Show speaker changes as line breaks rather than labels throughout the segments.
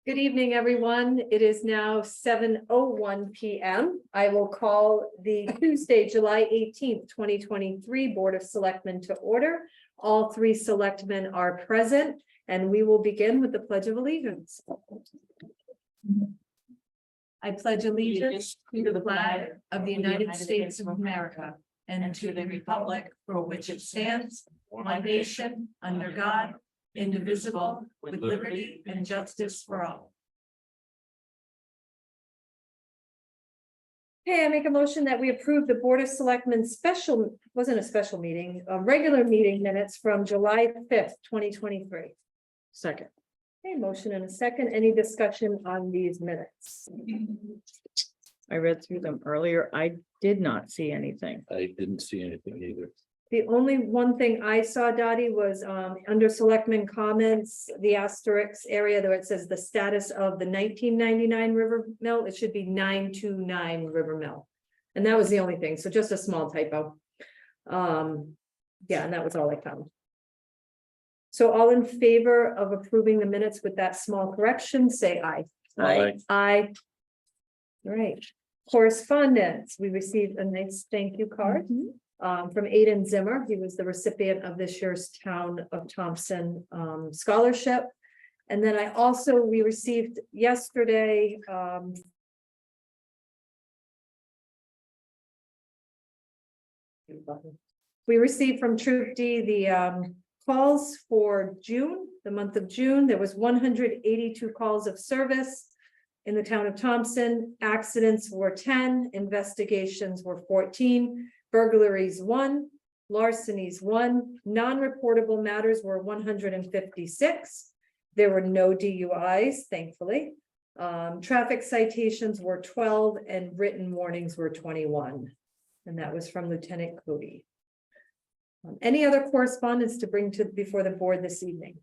Good evening, everyone. It is now 7:01 p.m. I will call the Tuesday, July 18th, 2023 Board of Selectmen to order. All three selectmen are present, and we will begin with the Pledge of Allegiance. I pledge allegiance to the flag of the United States of America and to the republic for which it stands, one nation, under God, indivisible, with liberty and justice for all. Okay, I make a motion that we approve the Board of Selectmen wasn't a special meeting, a regular meeting minutes from July 5th, 2023.
Second.
Okay, motion and a second. Any discussion on these minutes?
I read through them earlier. I did not see anything.
I didn't see anything either.
The only one thing I saw, Dottie, was under Selectmen comments, the asterisk area where it says the status of the 1999 River Mill. It should be 929 River Mill. And that was the only thing. So just a small typo. Yeah, and that was all I found. So all in favor of approving the minutes with that small correction, say aye.
Aye.
Aye. All right. Correspondence. We received a nice thank you card. From Aiden Zimmer. He was the recipient of this year's Town of Thompson scholarship. And then we received yesterday we received from Troop D the calls for June, the month of June. There was 182 calls of service in the Town of Thompson. Accidents were 10, investigations were 14. Burglaries 1, larcenies 1, non-reportable matters were 156. There were no DUIs, thankfully. Traffic citations were 12 and written warnings were 21. And that was from Lieutenant Cody. Any other correspondence to bring before the board this evening?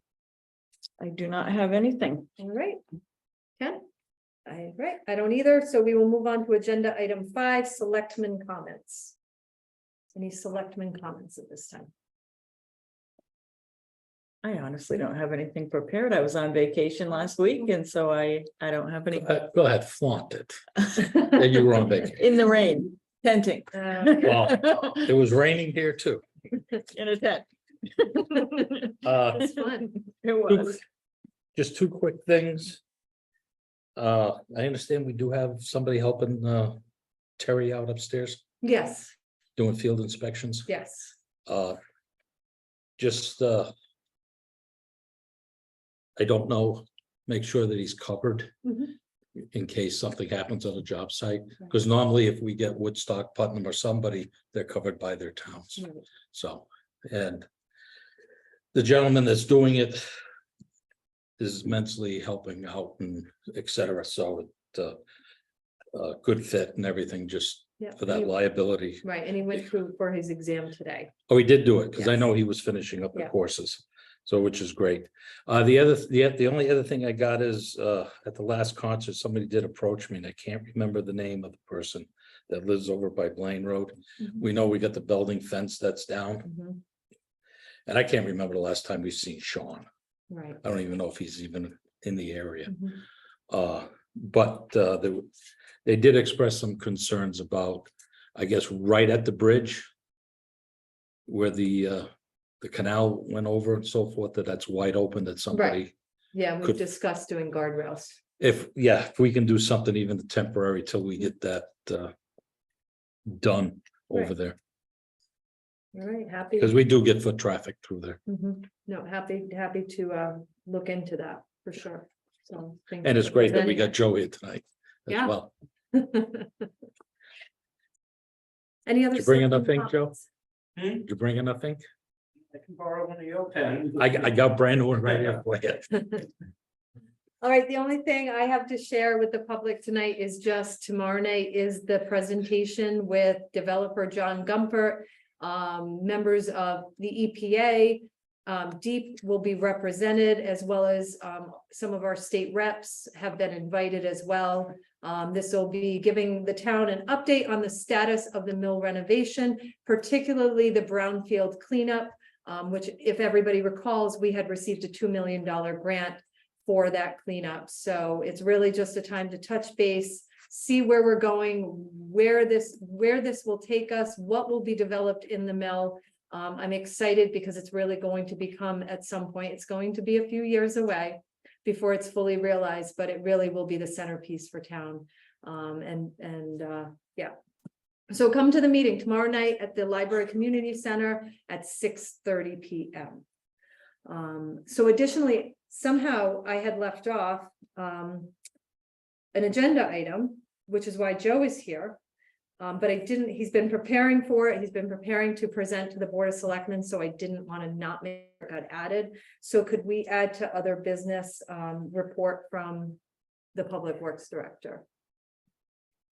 I do not have anything.
All right. Ken? Right, I don't either. So we will move on to agenda item 5, selectmen comments. Any selectmen comments at this time?
I honestly don't have anything prepared. I was on vacation last week, and so I don't have any.
Go ahead, flaunt it. And you were on vacation.
In the rain, tenting.
Well, it was raining here too.
In a tent.
It's fun.
It was.
Just two quick things. I understand we do have somebody helping Terry out upstairs
Yes,
doing field inspections.
yes.
Just I don't know, make sure that he's covered
Mhm.
in case something happens on a job site. Because normally if we get Woodstock, Putnam or somebody, they're covered by their towns.
Right.
So, and the gentleman that's doing it is immensely helping out and et cetera. So it good fit and everything just
Yeah,
for that liability.
right, and he went through for his exam today.
Oh, he did do it because I
Yes.
know he was finishing up the
Yeah.
courses. So which is great. The only other thing I got is at the last concert, somebody did approach me and I can't remember the name of the person that lives over by Blaine Road.
Mhm.
We know we got the building fence that's down.
Mhm.
And I can't remember the last time we've seen Sean.
Right.
I don't even know if he's even in the area.
Mhm.
But they did express some concerns about, I guess, right at the bridge. Where the canal went over and so forth, that's wide open, that somebody,
Yeah, we've
Could-
discussed doing guardrails.
if we can do something even temporary till we get that done over
Right.
there.
All right, happy.
Because we do get foot traffic through there.
Mhm. No, happy to look into that for sure. So. thank
And
you
it's
for
great that we
presenting
got Joe here tonight
Yeah.
as well.
it. Any other?
Did you bring enough
selectmen
ink, Joe?
comments?
Did you bring enough ink?
I can borrow one of your pens.
I got brand new one right here. Go ahead.
All right, the only thing I have to share with the public tonight is just tomorrow night is the presentation with developer John Gumpert. Members of the EPA, Deep will be represented as well as some of our state reps have been invited as well. This will be giving the town an update on the status of the mill renovation, particularly the brownfield cleanup, which if everybody recalls, we had received a $2 million grant for that cleanup. So it's really just a time to touch base, see where we're going, where this will take us, what will be developed in the mill. I'm excited because it's really going to become, at some point, it's going to be a few years away before it's fully realized, but it really will be the centerpiece for town. Yeah. So come to the meeting tomorrow night at the Library Community Center at 6:30 p.m. So additionally, somehow I had left off an agenda item, which is why Joe is here. But I didn't, he's been preparing for it. He's been preparing to present to the Board of Selectmen, so I didn't want to not make it got added. So could we add to other business report from the Public Works Director?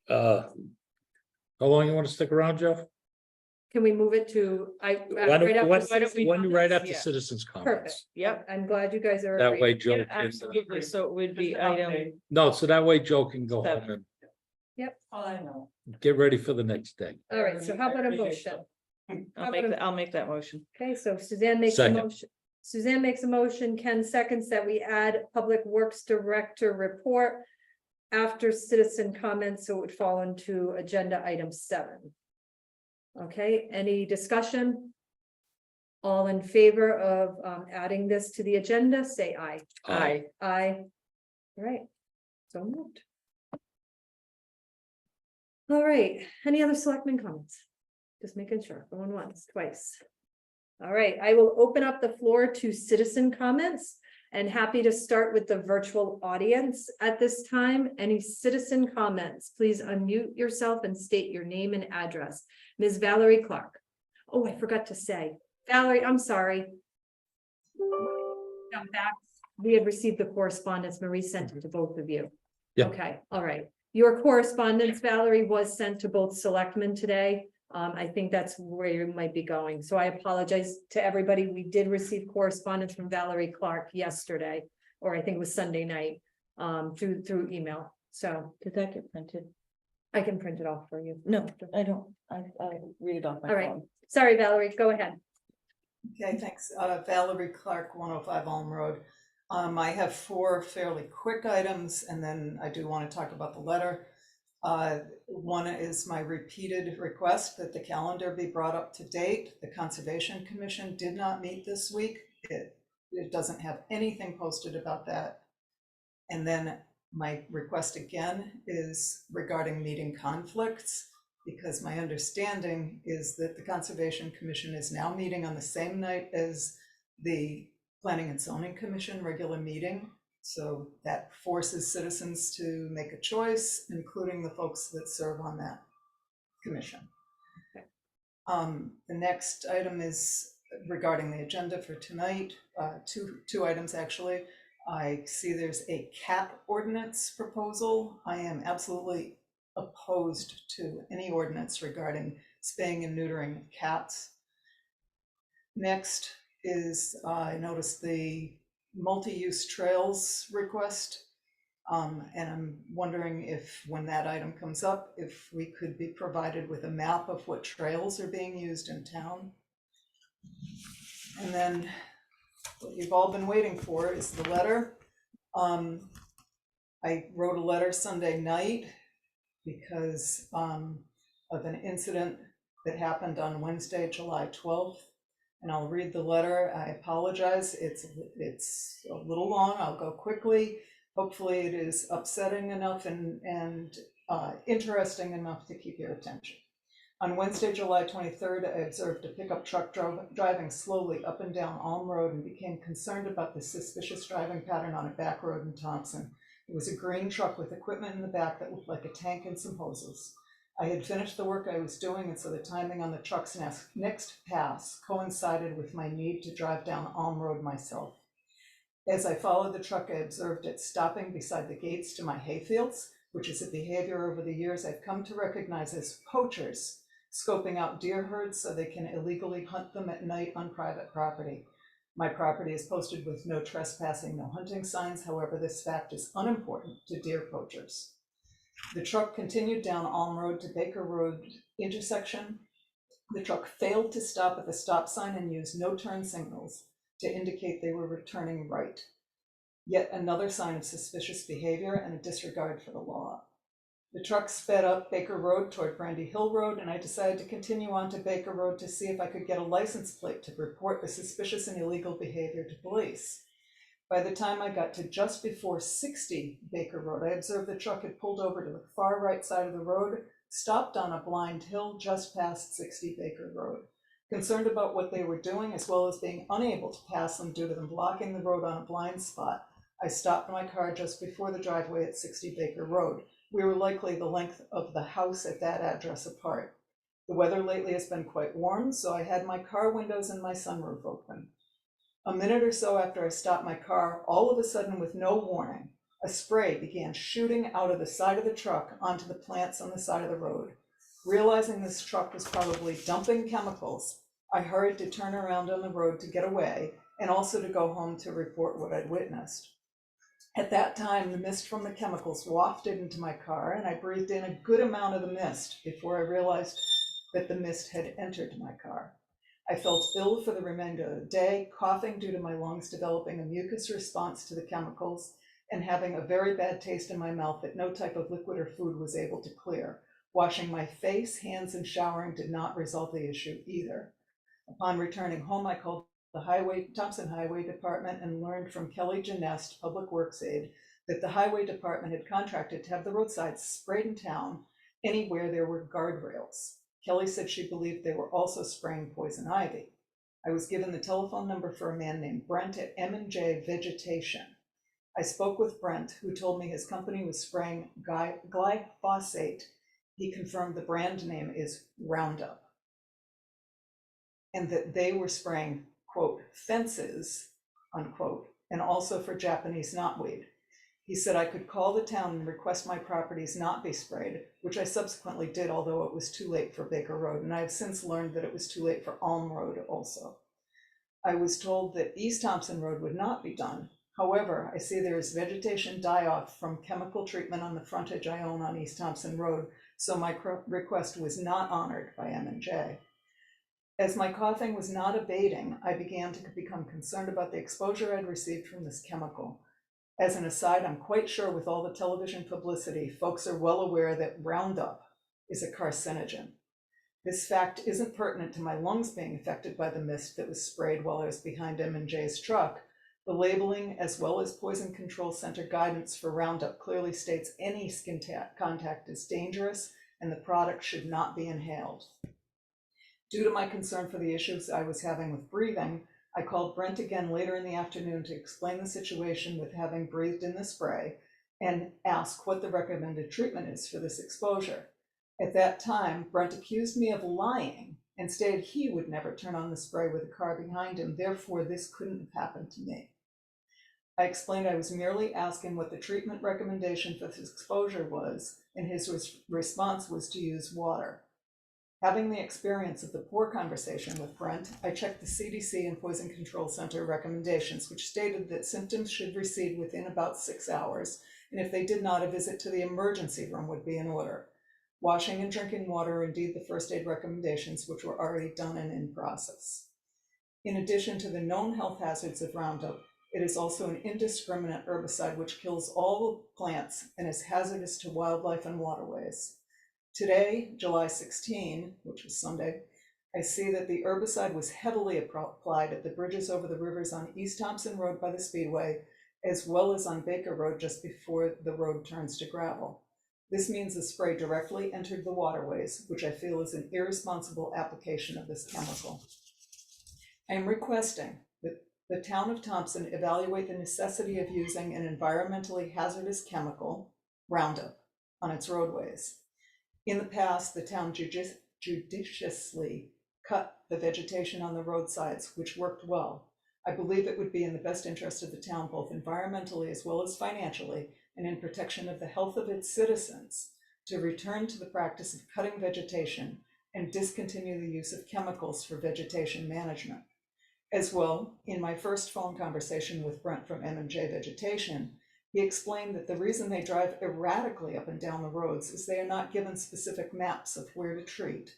How long you want to stick around, Jeff?
Can we move it to,
Why
right after
why don't we-
When right after
Yeah.
citizens'
Perfect.
comments.
Yep.
I'm glad you guys are.
That way
agreeing.
Joe
Yeah,
can,
absolutely. So it would be
Just an
item.
update.
no, so that way Joe can go home
Seven.
and
All I know.
get ready for the next day.
All right, so how about a motion?
I'll make that motion.
Okay, so Suzanne makes a
Second.
motion. Suzanne makes a motion, Ken seconds that we add Public Works Director report after citizen comments, so it would fall into agenda item 7. Okay, any discussion? All in favor of adding this to the agenda, say aye.
Aye.
Aye. All right, so moved. All right, any other selectmen comments? Just making sure, going once, twice. All right, I will open up the floor to citizen comments and happy to start with the virtual audience at this time. Any citizen comments, please unmute yourself and state your name and address. Ms. Valerie Clark. Oh, I forgot to say, Valerie, I'm sorry. Come back. We had received the correspondence. Marie sent it to both of you.
Yeah.
Okay, all right. Your correspondence, Valerie, was sent to both selectmen today. I think that's where you might be going. So I apologize to everybody. We did receive correspondence from Valerie Clark yesterday, or I think it was Sunday night, through email. So
Did that get printed?
I can print it off for you.
No, I don't. I'll read it off my
All right.
phone.
Sorry, Valerie, go ahead.
Okay, thanks. Valerie Clark, 105 Elm Road. I have 4 fairly quick items, and then I do want to talk about the letter. One is my repeated request that the calendar be brought up to date. The Conservation Commission did not meet this week. It doesn't have anything posted about that. And then my request again is regarding meeting conflicts, because my understanding is that the Conservation Commission is now meeting on the same night as the Planning and Zoning Commission regular meeting. So that forces citizens to make a choice, including the folks that serve on that commission.
Okay.
The next item is regarding the agenda for tonight. Two items actually. I see there's a cat ordinance proposal. I am absolutely opposed to any ordinance regarding spaying and neutering cats. Next is I noticed the multi-use trails request, and I'm wondering if, when that item comes up, if we could be provided with a map of what trails are being used in town. And then what you've all been waiting for is the letter. I wrote a letter Sunday night because of an incident that happened on Wednesday, July 12th. And I'll read the letter. I apologize. It's a little long. I'll go quickly. Hopefully it is upsetting enough and interesting enough to keep your attention. On Wednesday, July 23rd, I observed a pickup truck driving slowly up and down Alm Road and became concerned about the suspicious driving pattern on a back road in Thompson. It was a green truck with equipment in the back that looked like a tank and some hoses. I had finished the work I was doing, and so the timing on the truck's next pass coincided with my need to drive down Alm Road myself. As I followed the truck, I observed it stopping beside the gates to my hayfields, which is a behavior over the years I've come to recognize as poachers, scoping out deer herds so they can illegally hunt them at night on private property. My property is posted with no trespassing, no hunting signs. However, this fact is unimportant to deer poachers. The truck continued down Alm Road to Baker Road intersection. The truck failed to stop at the stop sign and used no turn signals to indicate they were returning right. Yet another sign of suspicious behavior and a disregard for the law. The truck sped up Baker Road toward Brandy Hill Road, and I decided to continue on to Baker Road to see if I could get a license plate to report the suspicious and illegal behavior to police. By the time I got to just before 60 Baker Road, I observed the truck had pulled over to the far right side of the road, stopped on a blind hill just past 60 Baker Road. Concerned about what they were doing, as well as being unable to pass them due to them blocking the road on a blind spot, I stopped my car just before the driveway at 60 Baker Road. We were likely the length of the house at that address apart. The weather lately has been quite warm, so I had my car windows and my sunroof open. A minute or so after I stopped my car, all of a sudden, with no warning, a spray began shooting out of the side of the truck onto the plants on the side of the road. Realizing this truck was probably dumping chemicals, I hurried to turn around on the road to get away and also to go home to report what I'd witnessed. At that time, the mist from the chemicals wafted into my car, and I breathed in a good amount of the mist before I realized that the mist had entered my car. I felt ill for the remainder of the day, coughing due to my lungs developing a mucus response to the chemicals, and having a very bad taste in my mouth that no type of liquid or food was able to clear. Washing my face, hands, and showering did not resolve the issue either. Upon returning home, I called the Thompson Highway Department and learned from Kelly Genest, Public Works aide, that the Highway Department had contracted to have the roadsides sprayed in town anywhere there were guardrails. Kelly said she believed they were also spraying poison ivy. I was given the telephone number for a man named Brent at M&J Vegetation. I spoke with Brent, who told me his company was spraying glyphosate. He confirmed the brand name is Roundup, and that they were spraying, quote, fences, unquote, and also for Japanese knotweed. He said I could call the town and request my properties not be sprayed, which I subsequently did, although it was too late for Baker Road, and I have since learned that it was too late for Ulm Road also. I was told that East Thompson Road would not be done. However, I see there is vegetation die-off from chemical treatment on the frontage I own on East Thompson Road, so my request was not honored by M&J. As my coughing was not abating, I began to become concerned about the exposure I'd received from this chemical. As an aside, I'm quite sure with all the television publicity, folks are well aware that Roundup is a carcinogen. This fact isn't pertinent to my lungs being affected by the mist that was sprayed while I was behind M&J's truck. The labeling, as well as Poison Control Center guidance for Roundup, clearly states any skin contact is dangerous and the product should not be inhaled. Due to my concern for the issues I was having with breathing, I called Brent again later in the afternoon to explain the situation with having breathed in the spray and ask what the recommended treatment is for this exposure. At that time, Brent accused me of lying and stated he would never turn on the spray with a car behind him, therefore this couldn't have happened to me. I explained I was merely asking what the treatment recommendation for this exposure was, and his response was to use water. Having the experience of the poor conversation with Brent, I checked the CDC and Poison Control Center recommendations, which stated that symptoms should recede within about 6 hours, and if they did not, a visit to the emergency room would be in order. Washing and drinking water are indeed the first aid recommendations, which were already done and in process. In addition to the known health hazards of Roundup, it is also an indiscriminate herbicide which kills all plants and is hazardous to wildlife and waterways. Today, July 16, which was Sunday, I see that the herbicide was heavily applied at the bridges over the rivers on East Thompson Road by the Speedway, as well as on Baker Road just before the road turns to gravel. This means the spray directly entered the waterways, which I feel is an irresponsible application of this chemical. I am requesting that the town of Thompson evaluate the necessity of using an environmentally hazardous chemical, Roundup, on its roadways. In the past, the town judiciously cut the vegetation on the roadsides, which worked well. I believe it would be in the best interest of the town, both environmentally as well as financially, and in protection of the health of its citizens, to return to the practice of cutting vegetation and discontinue the use of chemicals for vegetation management. As well, in my first phone conversation with Brent from M&J Vegetation, he explained that the reason they drive erratically up and down the roads is they are not given specific maps of where to treat,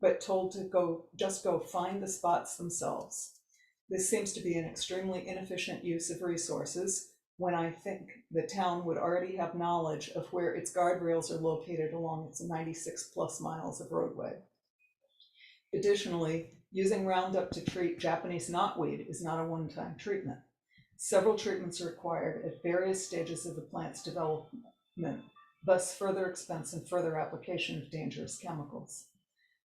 but told to just go find the spots themselves. This seems to be an extremely inefficient use of resources, when I think the town would already have knowledge of where its guardrails are located along its 96+ miles of roadway. Additionally, using Roundup to treat Japanese knotweed is not a one-time treatment. Several treatments are required at various stages of the plant's development, thus further expense and further application of dangerous chemicals.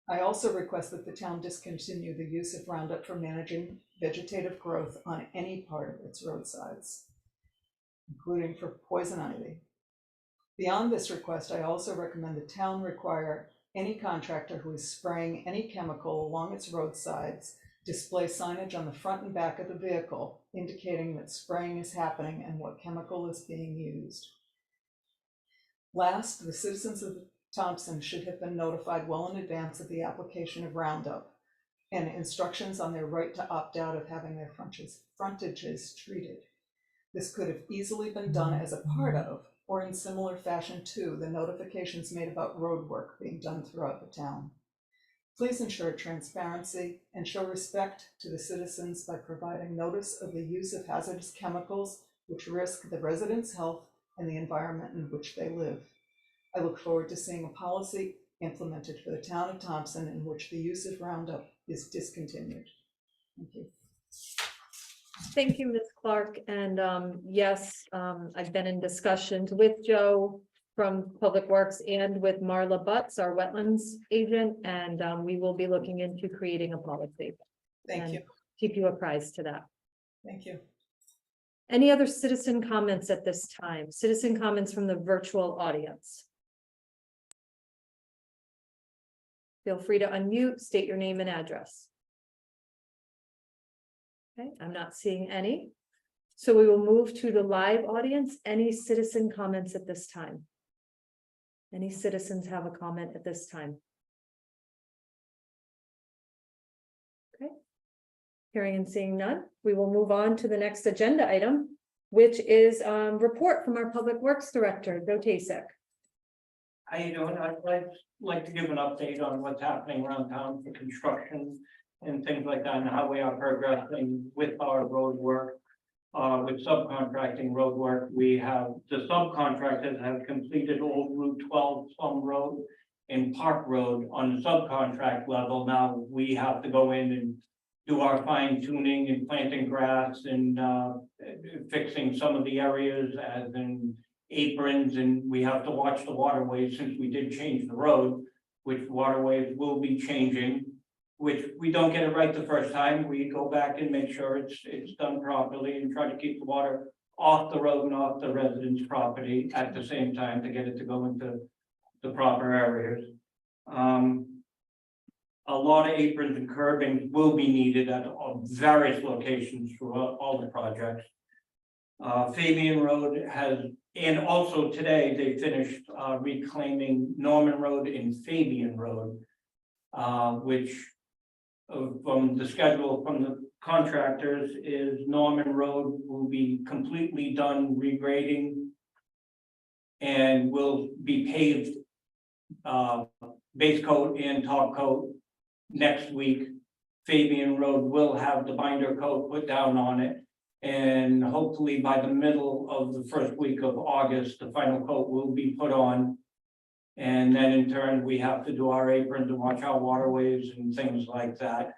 I also request that the town discontinue the use of Roundup for managing vegetative growth on any part of its roadsides, including for poison ivy. Beyond this request, I also recommend the town require any contractor who is spraying any chemical along its roadsides display signage on the front and back of the vehicle indicating that spraying is happening and what chemical is being used. Last, the citizens of Thompson should have been notified well in advance of the application of Roundup and instructions on their right to opt out of having their frontages treated. This could have easily been done as a part of, or in similar fashion to, the notifications made about road work being done throughout the town. Please ensure transparency and show respect to the citizens by providing notice of the use of hazardous chemicals which risk the residents' health and the environment in which they live. I look forward to seeing a policy implemented for the town of Thompson in which the use of Roundup is discontinued. Thank you.
Thank you, Ms. Clark. And yes, I've been in discussions with Joe from Public Works and with Marla Butts, our wetlands agent, and we will be looking into creating a policy.
Thank
and
you.
Keep you apprised to that.
Thank you.
Any other citizen comments at this time? Citizen comments from the virtual audience? Feel free to unmute, state your name and address. Okay, I'm not seeing any. So we will move to the live audience. Any citizen comments at this time? Any citizens have a comment at this time? Okay. Hearing and seeing none, we will move on to the next agenda item, which is report from our Public Works Director, Joe Tasek.
How you doing? I'd like to give an update on what's happening around town for construction and things like that, and how we are progressing with our road work. With subcontracting road work, we have the subcontractors have completed Old Route 12 Plum Road and Park Road on the subcontract level. Now we have to go in and do our fine tuning and planting grass and fixing some of the areas as in aprons, and we have to watch the waterways since we did change the road, which waterways will be changing. Which we don't get it right the first time. We go back and make sure it's done properly and try to keep the water off the road and off the residents' property at the same time to get it to go into the proper areas. A lot of aprons and curbing will be needed at various locations throughout all the projects. Fabian Road has, and also today they finished reclaiming Norman Road and Fabian Road, which from the schedule from the contractors is Norman Road will be completely done regrading and will be paved base coat and top coat next week. Fabian Road will have the binder coat put down on it, and hopefully by the middle of the first week of August the final coat will be put on. And then in turn, we have to do our aprons and watch our waterways and things like that.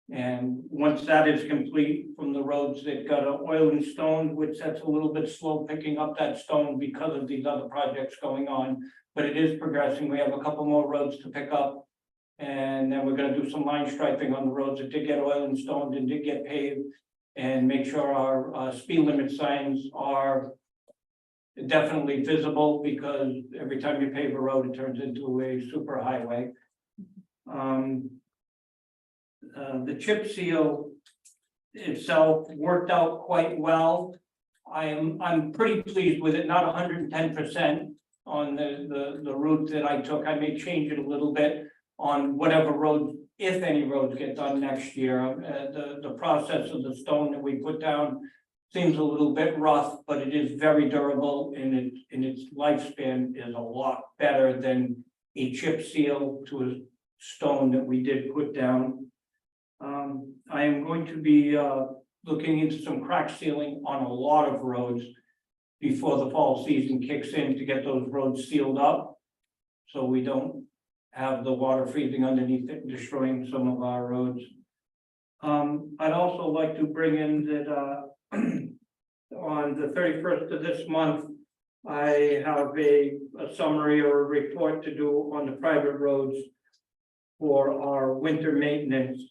And once that is complete from the roads that got oil and stone, which that's a little bit slow picking up that stone because of these other projects going on, but it is progressing. We have a couple more roads to pick up. And then we're gonna do some line striping on the roads that did get oil and stoned and did get paved, and make sure our speed limit signs are definitely visible, because every time you pave a road, it turns into a super highway. The chip seal itself worked out quite well. I'm pretty pleased with it, not 110% on the route that I took. I may change it a little bit on whatever roads, if any roads get done next year. The process of the stone that we put down seems a little bit rough, but it is very durable, and its lifespan is a lot better than a chip seal to a stone that we did put down. I am going to be looking into some crack sealing on a lot of roads. before the fall season kicks in to get those roads sealed up. So we don't have the water freezing underneath it and destroying some of our roads. I'd also like to bring in that, on the 31st of this month, I have a summary or a report to do on the private roads for our winter maintenance,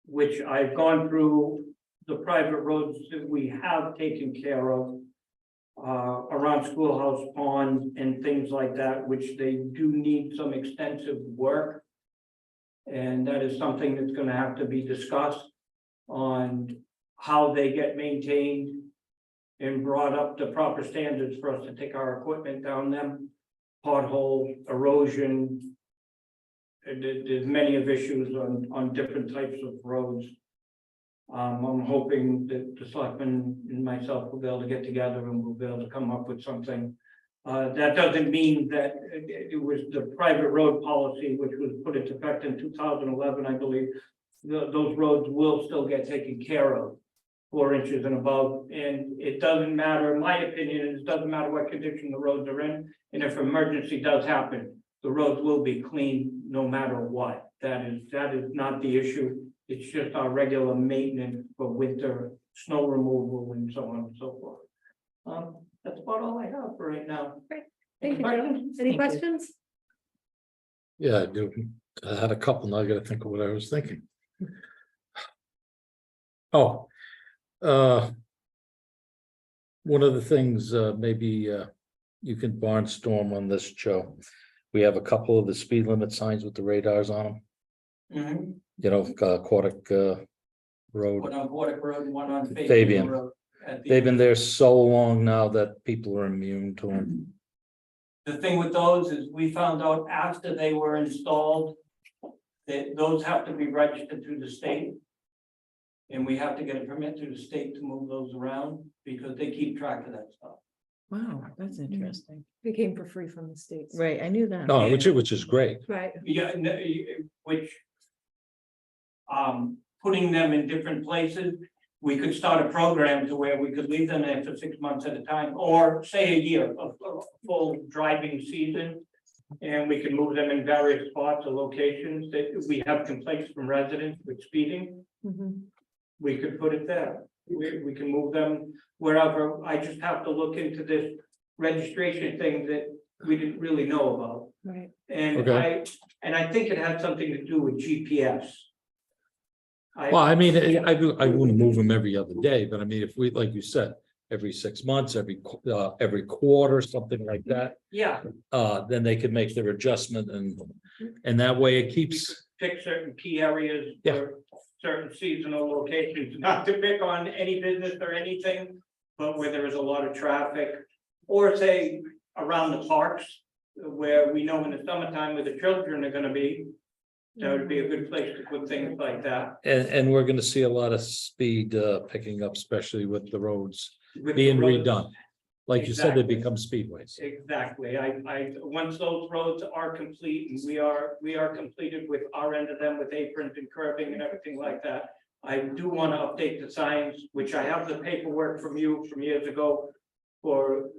which I've gone through the private roads that we have taken care of around Schoolhouse Pond and things like that, which they do need some extensive work. And that is something that's gonna have to be discussed on how they get maintained and brought up to proper standards for us to take our equipment down them. Potholes, erosion. There's many of issues on different types of roads. I'm hoping that the selectmen and myself will be able to get together and we'll be able to come up with something. That doesn't mean that it was the private road policy, which was put into effect in 2011, I believe. Those roads will still get taken care of, 4 inches and above, and it doesn't matter, in my opinion, it doesn't matter what condition the roads are in, and if emergency does happen, the roads will be clean no matter what. That is not the issue. It's just our regular maintenance for winter snow removal and so on and so forth. That's about all I have for right now.
Thank you, Joe. Any questions?
Yeah, I do. I had a couple, now I gotta think of what I was thinking. Oh. One of the things, maybe you can barnstorm on this, Joe. We have a couple of the speed limit signs with the radars on them. You know, Aquatic Road.
One on Porter Road and one on
Fabian.
Fabian Road.
They've been there so long now that people are immune to them.
The thing with those is we found out after they were installed that those have to be registered through the state. And we have to get a permit through the state to move those around because they keep track of that stuff.
Wow, that's interesting.
They came for free from the States.
Right, I knew that.
No, which is great.
Right.
Yeah, which. Putting them in different places, we could start a program to where we could leave them there for 6 months at a time, or say a year of full driving season. And we can move them in various spots or locations that we have complaints from residents with speeding.
Mhm.
We could put it there. We can move them wherever. I just have to look into this registration thing that we didn't really know about.
Right.
And
Okay.
I think it had something to do with GPS.
Well, I mean, I wouldn't move them every other day, but I mean, if we, like you said, every 6 months, every quarter, something like that.
Yeah,
Then they could make their adjustment and that way it keeps,
pick certain key areas
Yeah.
for certain seasonal locations, not to pick on any business or anything. But where there is a lot of traffic, or say around the parks, where we know in the summertime where the children are gonna be. That would be a good place to put things like that.
and we're gonna see a lot of speed picking up, especially with the roads
With
being
the roads.
redone. Like you said, they
Exactly.
become speedways.
Exactly, once those roads are complete, and we are completed with our end of them with aprons and curbing and everything like that. I do want to update the signs, which I have the paperwork from you from years ago. For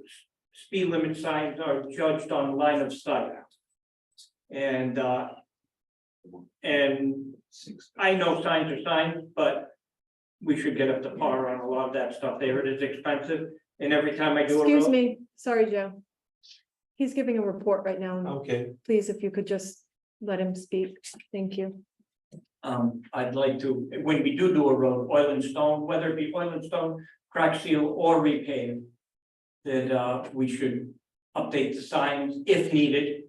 speed limit signs are judged on line of sight. And I know signs are signs, but we should get up to par on a lot of that stuff there. It is expensive, and every time I do a road.
Excuse me, sorry, Joe. He's giving a report right now.
Okay.
Please, if you could just let him speak. Thank you.
I'd like to, when we do a road, oil and stone, whether it be oil and stone, crack seal or repave. That we should update the signs if needed.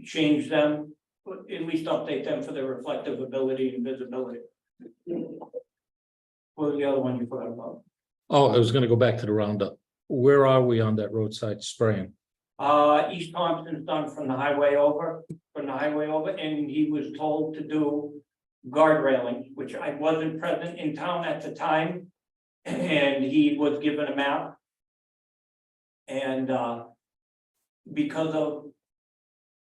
Change them, but at least update them for their reflective ability and visibility. What was the other one you put about?
Oh, I was gonna go back to the roundup. Where are we on that roadside spraying?
East Thompson's done from the highway over, and he was told to do guard railing, which I wasn't present in town at the time. And he was given a map. And, because of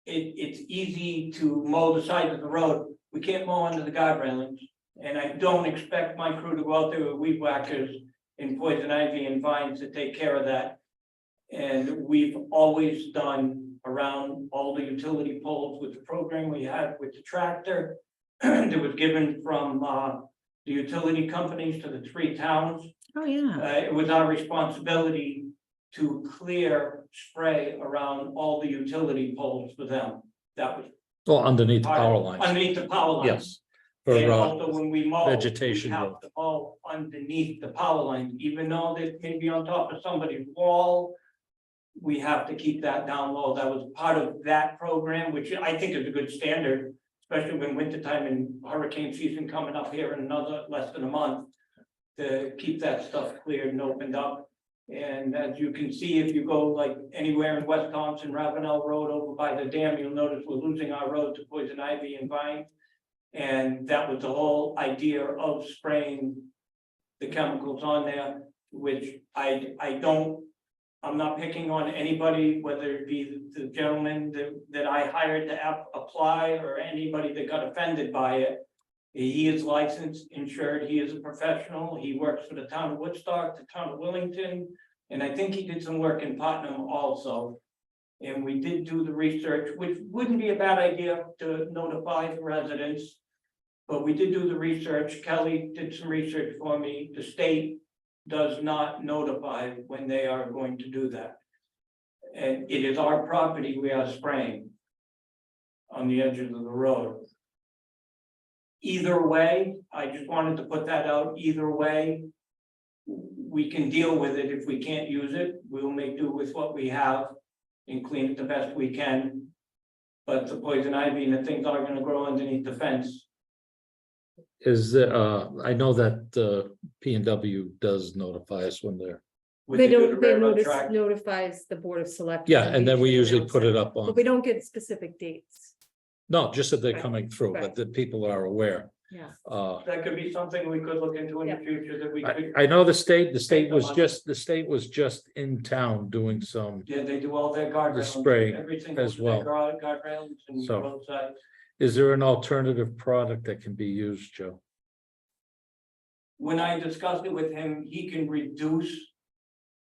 it's easy to mow the side of the road, we can't mow under the guard railings. And I don't expect my crew to go out there with weed whackers in poison ivy and vines to take care of that. And we've always done around all the utility poles with the program we had with the tractor that was given from the utility companies to the 3 towns.
Oh, yeah.
It was our responsibility to clear spray around all the utility poles for them. That was
Well, underneath the
part
power
of-
lines,
underneath the power lines.
yes. For,
And also when we mow,
vegetation
we have
growth.
to mow underneath the power line, even though they may be on top of somebody's wall. We have to keep that down low. That was part of that program, which I think is a good standard, especially when wintertime and hurricane season coming up here in another less than a month. To keep that stuff cleared and opened up. And as you can see, if you go like anywhere in West Thompson, Ravenel Road over by the dam, you'll notice we're losing our road to poison ivy and vine. And that was the whole idea of spraying the chemicals on there, which I'm not picking on anybody, whether it be the gentleman that I hired to apply or anybody that got offended by it. He is licensed, insured, he is a professional, he works for the town of Woodstock, the town of Willington, and I think he did some work in Putnam also. And we did do the research, which wouldn't be a bad idea to notify the residents. But we did do the research, Kelly did some research for me, the state does not notify when they are going to do that. And it is our property we are spraying on the edges of the road. Either way, I just wanted to put that out, either way, we can deal with it. If we can't use it, we'll make do with what we have and clean it the best we can. But the poison ivy and the things are gonna grow underneath the fence.
Is, I know that, P&W does notify us when they're,
When
They
do the
don't, they
railroad
notice,
track.
notifies the Board of Selectmen.
yeah, and then we usually put it up
But
on,
we don't get specific dates.
no, just that they're
Right,
coming through, but
right.
that people are aware.
Yeah.
Uh,
That could be something we could look into in the
Yeah.
future that we could.
I know the state was
up.
just, the state was just in town doing some,
Yeah, they do all their guardrails.
spray
Everything
as
goes to their
well.
Guardrails and
So-
roadsides.
is there an alternative product that can be used, Joe?
When I discussed it with him, he can reduce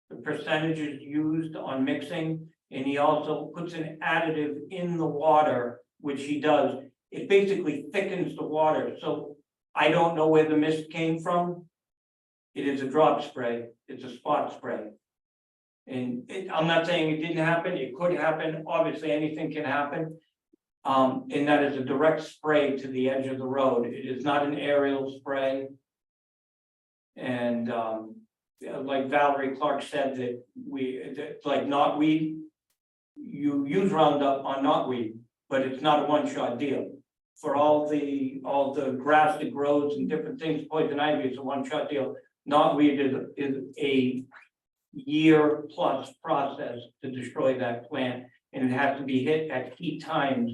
the percentages used on mixing, and he also puts an additive in the water, which he does. It basically thickens the water, so I don't know where the mist came from. It is a drop spray, it's a spot spray. And I'm not saying it didn't happen, it could happen, obviously anything can happen. And that is a direct spray to the edge of the road, it is not an aerial spray. And like Valerie Clark said, that like knotweed, you use Roundup on knotweed, but it's not a one-shot deal. For all the grass that grows and different things, poison ivy is a one-shot deal. Knotweed is a year-plus process to destroy that plant, and it has to be hit at key times.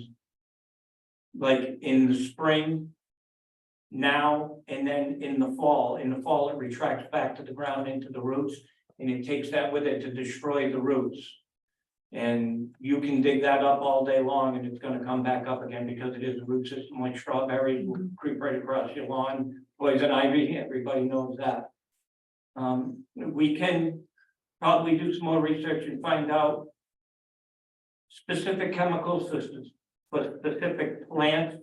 Like in the spring, now, and then in the fall. In the fall, it retracts back to the ground into the roots, and it takes that with it to destroy the roots. And you can dig that up all day long and it's gonna come back up again because it is a root system like strawberries will creep right across your lawn. Poison ivy, everybody knows that. We can probably do some more research and find out specific chemicals for specific plants.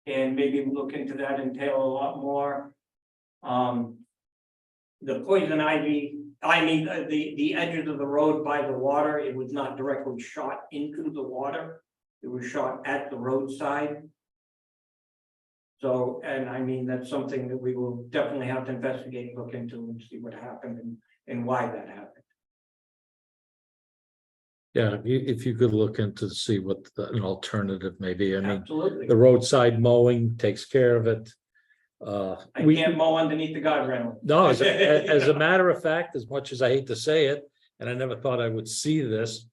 And maybe look into that and tail a lot more. The poison ivy, the edges of the road by the water, it was not directly shot into the water. It was shot at the roadside. So, and I mean, that's something that we will definitely have to investigate, look into and see what happened and why that happened.
Yeah, if you could look into to see what an alternative may be. I mean,
Absolutely.
the roadside mowing takes care of it.
I can't mow underneath the guardrail.
No, as a matter of fact, as much as I hate to say it, and I never thought I would see this,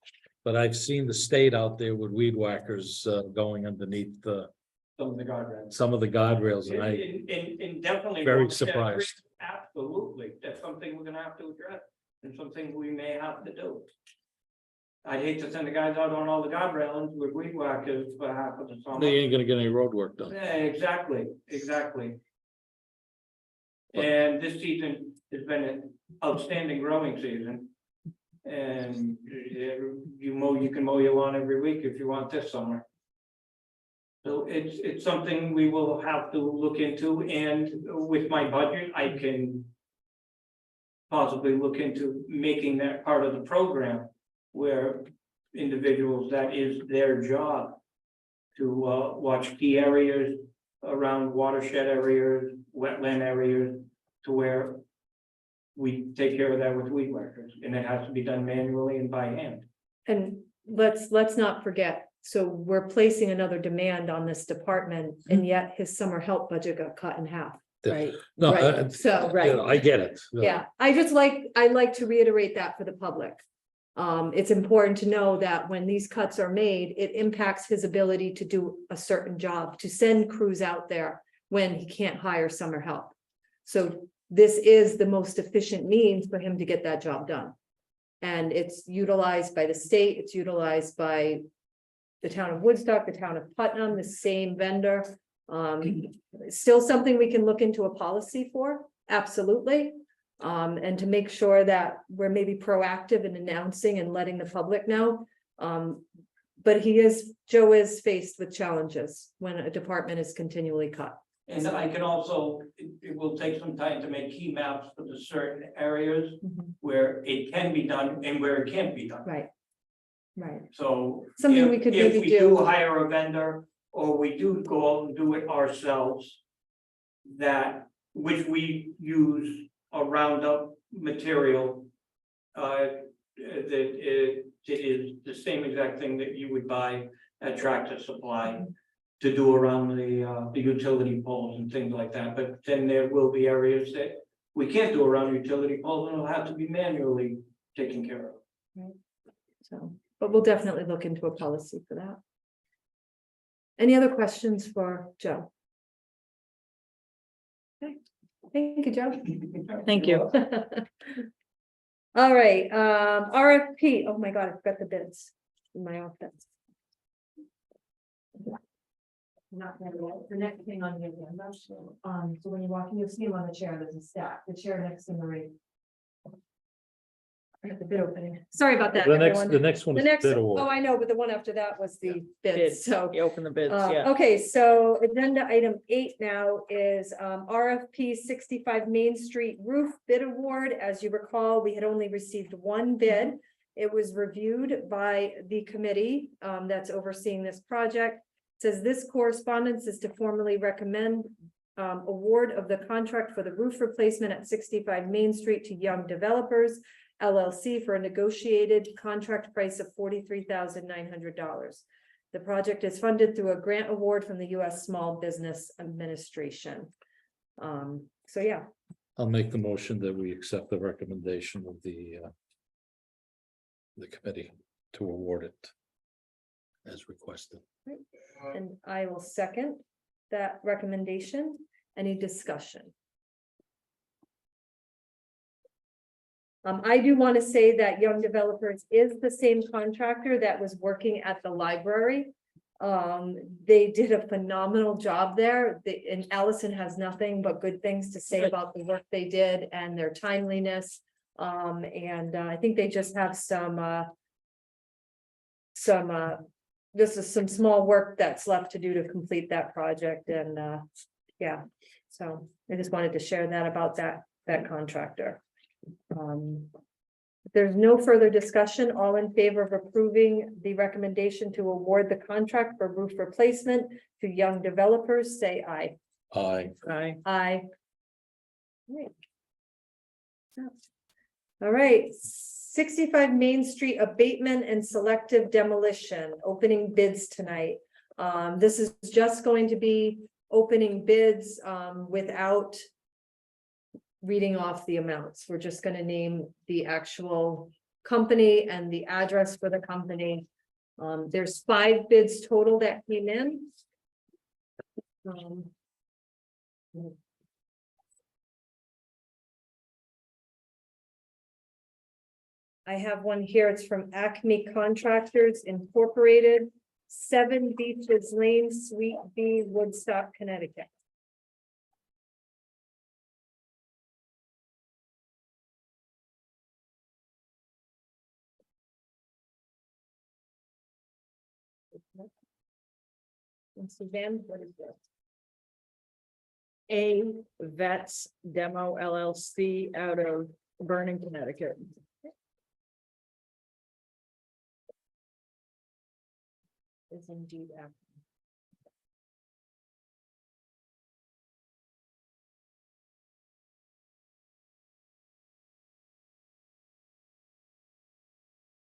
but I've seen the state out there with weed whackers going underneath
Some of the guardrails.
some of the guardrails, and I,
And definitely.
Very
road
surprised.
Absolutely, that's something we're gonna have to address, and something we may have to do. I'd hate to send the guys out on all the guardrails with weed whackers for half of the summer.
they ain't gonna get any road work done.
Yeah, exactly. And this season, It's been an outstanding growing season. And you can mow your lawn every week if you want this summer. So it's something we will have to look into, and with my budget, I can possibly look into making that part of the program where individuals, that is their job to watch key areas around watershed areas, wetland areas, to where we take care of that with weed whackers, and it has to be done manually and by hand.
And let's not forget, so we're placing another demand on this department, and yet his summer help budget got cut in half.
Right,
No,
Right, so,
you know, I get it.
Yeah, I'd like to reiterate that for the public. It's important to know that when these cuts are made, it impacts his ability to do a certain job, to send crews out there when he can't hire summer help. So this is the most efficient means for him to get that job done. And it's utilized by the state, it's utilized by the town of Woodstock, the town of Putnam, the same vendor. Still something we can look into a policy for, absolutely. And to make sure that we're maybe proactive in announcing and letting the public know. But Joe is faced with challenges when a department is continually cut.
And I can also, it will take some time to make key maps for the certain areas where it can be done and where it can't be done.
Right. Right.
So.
Something we could
if
maybe
we
do.
hire a vendor, or we do go out and do it ourselves, which we use a Roundup material. That it is the same exact thing that you would buy at Tractor Supply to do around the utility poles and things like that, but then there will be areas that we can't do around utility poles, and it'll have to be manually taken care of.
So, but we'll definitely look into a policy for that. Any other questions for Joe? Okay, thank you, Joe.
thank you.
All right, RFP, oh my God, I've got the bids in my office. Not there yet. The next thing on the agenda, so when you walk in, you'll see him on the chair, there's a stack, the chair next to Marie. I got the bid opening, sorry about that,
The next,
everyone.
the next one
The
is
next,
bid
oh,
award.
I know, but the one after that was the bids,
Bids.
so.
You open the bids, yeah.
Okay, so agenda item 8 now is RFP 65 Main Street Roof Bid Award. As you recall, we had only received one bid. It was reviewed by the committee that's overseeing this project. It says this correspondence is to formally recommend award of the contract for the roof replacement at 65 Main Street to Young Developers LLC for a negotiated contract price of $43,900. The project is funded through a grant award from the U.S. Small Business Administration. So yeah,
I'll make the motion that we accept the recommendation of the committee to award it as requested.
and I will second that recommendation. Any discussion? I do want to say that Young Developers is the same contractor that was working at the library. They did a phenomenal job there. And Allison has nothing but good things to say about the work they did and their timeliness. I think they just have this is some small work that's left to do to complete that project. And yeah, so I just wanted to share that about that contractor. If there's no further discussion, all in favor of approving the recommendation to award the contract for roof replacement to Young Developers, say aye.
Aye.
Aye.
Aye. All right, 65 Main Street abatement and selective demolition, opening bids tonight. This is just going to be opening bids without reading off the amounts. We're just going to name the actual company and the address for the company. There's 5 bids total that came in. I have one here. It's from Acme Contractors Incorporated, 7 Beaches Lane, Suite B, Woodstock, Connecticut. And Suzanne, what is this?
A Vets Demo LLC out of Vernon, Connecticut.
Is indeed active.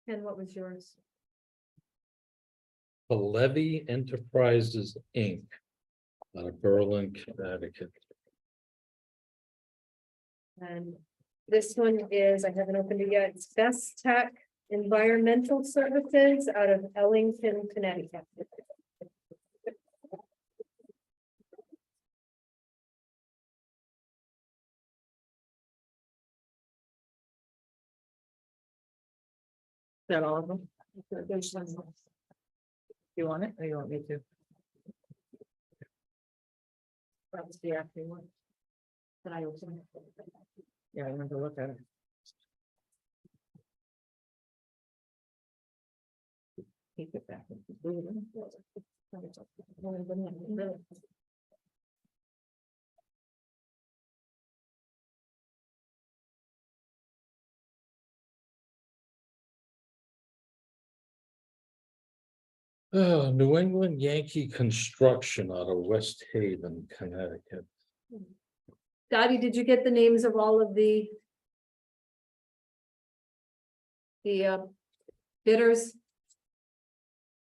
Ken, what was yours?
The Levy Enterprises, Inc. Out of Berlin, Connecticut.
And this one is, I haven't opened it yet, it's Best Tech Environmental Services out of Ellington, Connecticut.
Is that all of them? There's one more. You want it, or you want me to?
That's the acting one. That I opened.
Yeah, I want to look at it. Keep it back.
New England Yankee Construction out of West Haven, Connecticut.
Dottie, did you get the names of all of the bidders?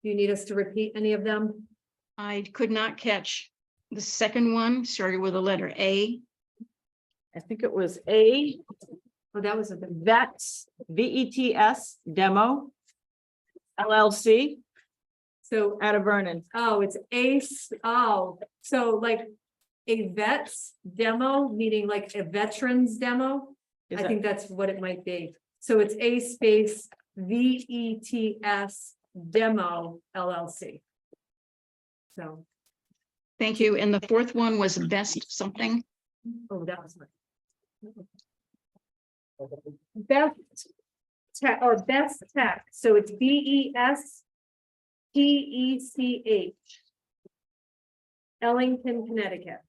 Do you need us to repeat any of them?
I could not catch the second one, started with a letter A.
I think it was A
Oh, that was a bit.
Vets, VETS Demo LLC
So,
out of Vernon.
oh, it's ACE, oh, so like a vet's demo, meaning like a veteran's demo?
Is
I
that-
think that's what it might be. So it's A space VETS demo LLC. So,
Thank you. And the fourth one was best something.
oh, that was my. Best tech or best tech, so it's BESTECH. Ellington, Connecticut.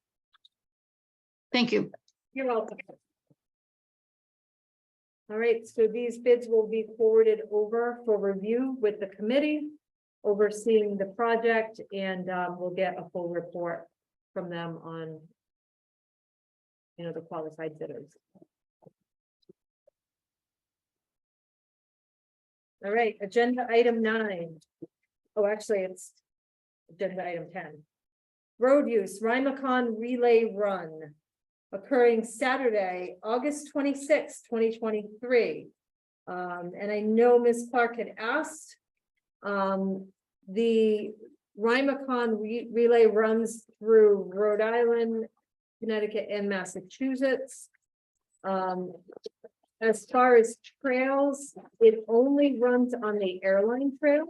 Thank you.
You're welcome. All right, so these bids will be forwarded over for review with the committee overseeing the project, and we'll get a full report from them on, you know, the qualified bidders. All right, agenda item 9. Oh, actually, it's agenda item 10. Road use, Rymacon Relay Run, occurring Saturday, August 26, 2023. And I know Ms. Clark had asked. The Rymacon Relay runs through Rhode Island, Connecticut, and Massachusetts. As far as trails, it only runs on the airline trail.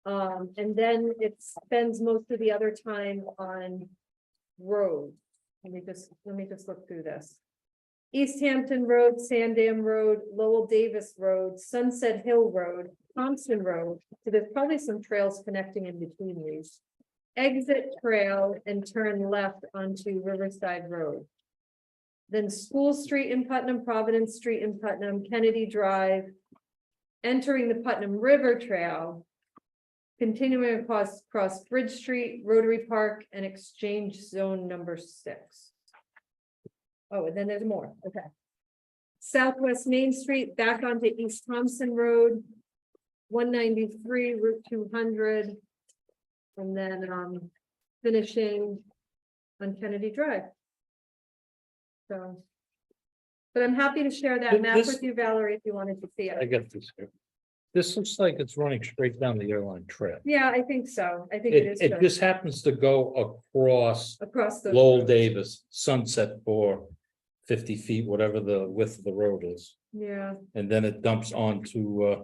And then it spends most of the other time on road. Let me just look through this. East Hampton Road, Sandam Road, Lowell Davis Road, Sunset Hill Road, Thompson Road. So there's probably some trails connecting in between these. Exit trail and turn left onto Riverside Road. Then School Street in Putnam, Providence Street in Putnam, Kennedy Drive. Entering the Putnam River Trail. Continuing across Bridge Street, Rotary Park, and Exchange Zone number 6. Oh, and then there's more, okay. Southwest Main Street, back onto East Thompson Road, 193, Route 200. And then finishing on Kennedy Drive. So, but I'm happy to share that map
This-
with you, Valerie, if you wanted to see
I
it.
got this here. This looks like it's running straight down the airline trail.
Yeah, I think so. I think it is
It
good.
just happens to go across
Across the.
Lowell Davis Sunset for 50 feet, whatever the width of the road is.
Yeah,
And then it dumps onto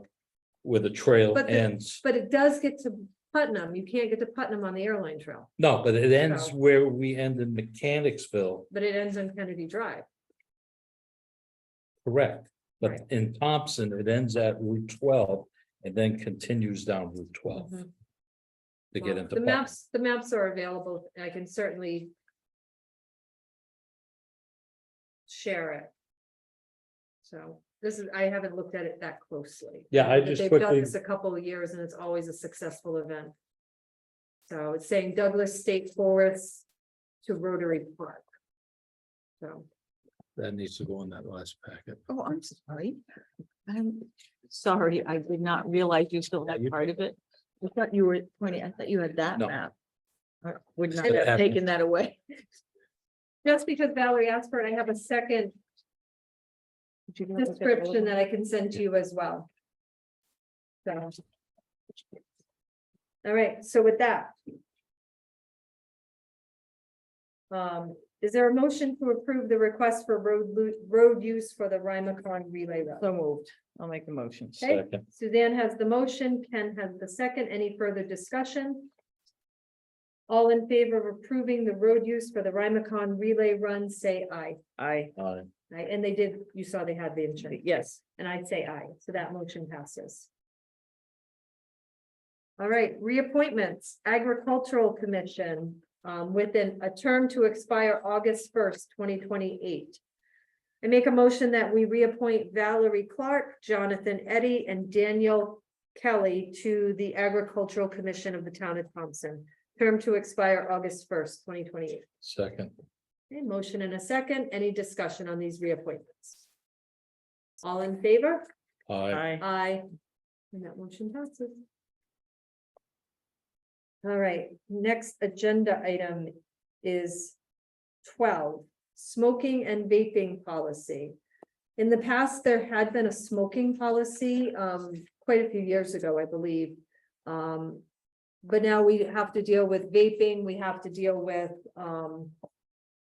where the trail
But the-
ends.
but it does get to Putnam. You can't get to Putnam on the airline trail,
No, but it ends
No.
where we end in Mechanicsville,
but it ends on Kennedy Drive.
correct? But
Right.
in Thompson, it ends at Route 12 and then continues down Route 12.
Mhm.
to get into.
The
parking.
maps are available. I can certainly share it. So this is, I haven't looked at it that closely.
Yeah, I
But
just
they've done
quickly,
this a couple of years and it's always a successful event. So it's saying Douglas State Forest to Rotary Park. So,
that needs to go in that last packet.
Oh, I'm sorry. I'm sorry, I did not realize you still had part of it. I thought you were pointing, I thought you had that
No.
map. I would not
Still
have
happy.
taken that away.
just because Valerie asked for it, I have a second
Did you look at the
description
other
that I can send to you as well. So. All right, so with that. Is there a motion to approve the request for road use for the Rymacon Relay Road?
So moved. I'll make the motion.
Okay,
Second.
Suzanne has the motion, Ken has the second. Any further discussion? All in favor of approving the road use for the Rymacon Relay Run, say aye.
Aye.
Aye.
Aye, and they did, you saw they had the insurance.
Yes.
And I'd say aye, so that motion passes. All right, reappointments, Agricultural Commission, within a term to expire August 1st, 2028. I make a motion that we reappoint Valerie Clark, Jonathan Eddy, and Daniel Kelly to the Agricultural Commission of the Town of Thompson. Term to expire August 1st, 2028.
Second.
Okay, motion and a second. Any discussion on these reappointments? All in favor?
Aye.
Aye.
Aye. And that motion passes. All right, next agenda item is 12, smoking and vaping policy. In the past, there had been a smoking policy quite a few years ago, I believe. But now we have to deal with vaping, we have to deal with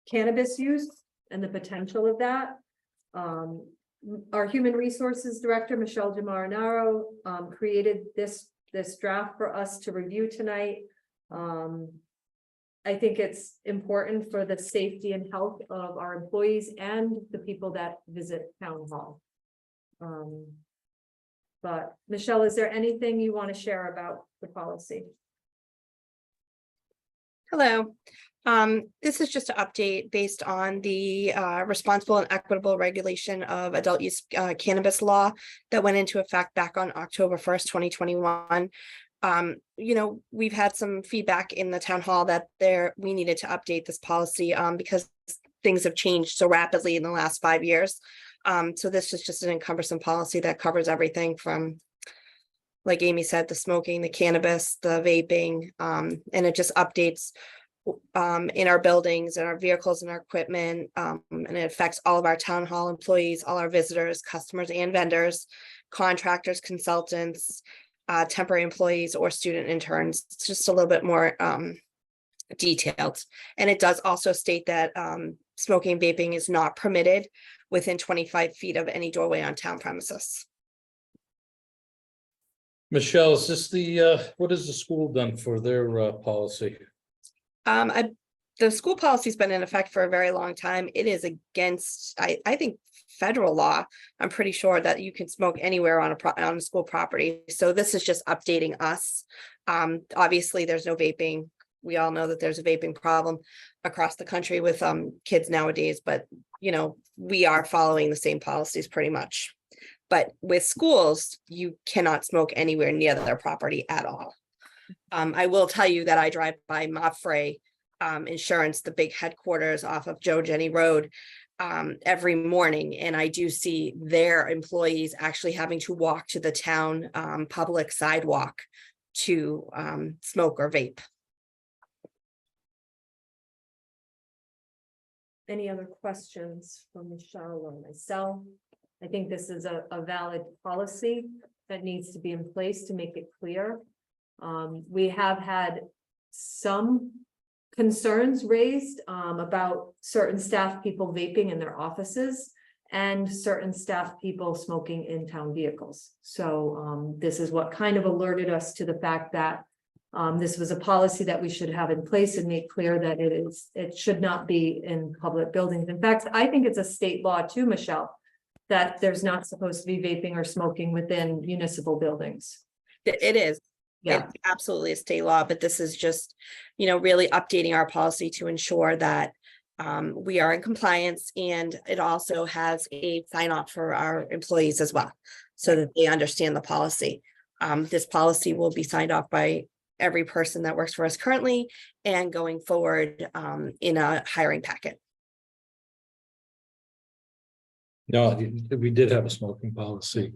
cannabis use and the potential of that. Our Human Resources Director, Michelle DiMarinaro, created this draft for us to review tonight. I think it's important for the safety and health of our employees and the people that visit town hall. But Michelle, is there anything you want to share about the policy?
Hello. This is just an update based on the responsible and equitable regulation of adult use cannabis law that went into effect back on October 1st, 2021. We've had some feedback in the town hall that we needed to update this policy because things have changed so rapidly in the last 5 years. So this is just an cumbersome policy that covers everything from, like Amy said, the smoking, the cannabis, the vaping, and it just updates in our buildings and our vehicles and our equipment. And it affects all of our town hall employees, all our visitors, customers and vendors, contractors, consultants, temporary employees or student interns. It's just a little bit more detailed. And it does also state that smoking and vaping is not permitted within 25 feet of any doorway on town premises.
Michelle, is this what has the school done for their policy?
The school policy's been in effect for a very long time. It is against, I think, federal law. I'm pretty sure that you can smoke anywhere on a school property. So this is just updating us. Obviously, there's no vaping. We all know that there's a vaping problem across the country with kids nowadays, but we are following the same policies pretty much. But with schools, you cannot smoke anywhere near their property at all. I will tell you that I drive by Mopfre Insurance, the big headquarters off of Joe Jenny Road, every morning, and I do see their employees actually having to walk to the town public sidewalk to smoke or vape.
Any other questions from Michelle or myself? I think this is a valid policy that needs to be in place to make it clear. We have had some concerns raised about certain staff people vaping in their offices and certain staff people smoking in town vehicles. So this is what kind of alerted us to the fact that this was a policy that we should have in place and make clear that it should not be in public buildings. In fact, I think it's a state law too, Michelle, that there's not supposed to be vaping or smoking within municipal buildings.
It is.
Yeah.
It's absolutely a state law, but this is just, really updating our policy to ensure that we are in compliance, and it also has a sign off for our employees as well, so that they understand the policy. This policy will be signed off by every person that works for us currently and going forward in a hiring packet.
No, we did have a smoking policy,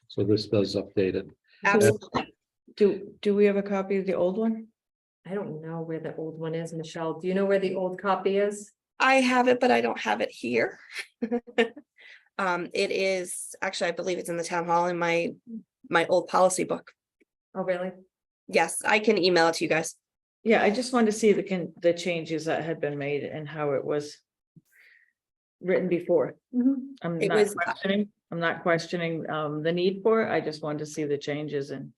so this does update it.
Absolutely.
Do we have a copy of the old one?
I don't know where the old one is, Michelle. Do you know where the old copy is?
I have it, but I don't have it here. It is, actually, I believe it's in the town hall in my old policy book.
Oh, really?
Yes, I can email it to you guys.
Yeah, I just wanted to see the changes that had been made and how it was written before. I'm
It
not
was-
questioning the need for it. I just wanted to see the changes and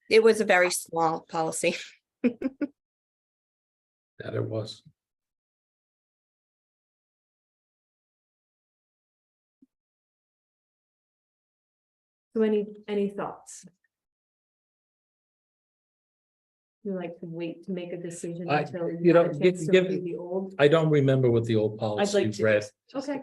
It was a very small policy.
That it was.
So any thoughts? You like to wait to make a decision
I-
until
you
you
know,
have a chance to
give-
read the old?
I don't remember what the old policy
like to-
read.
Okay.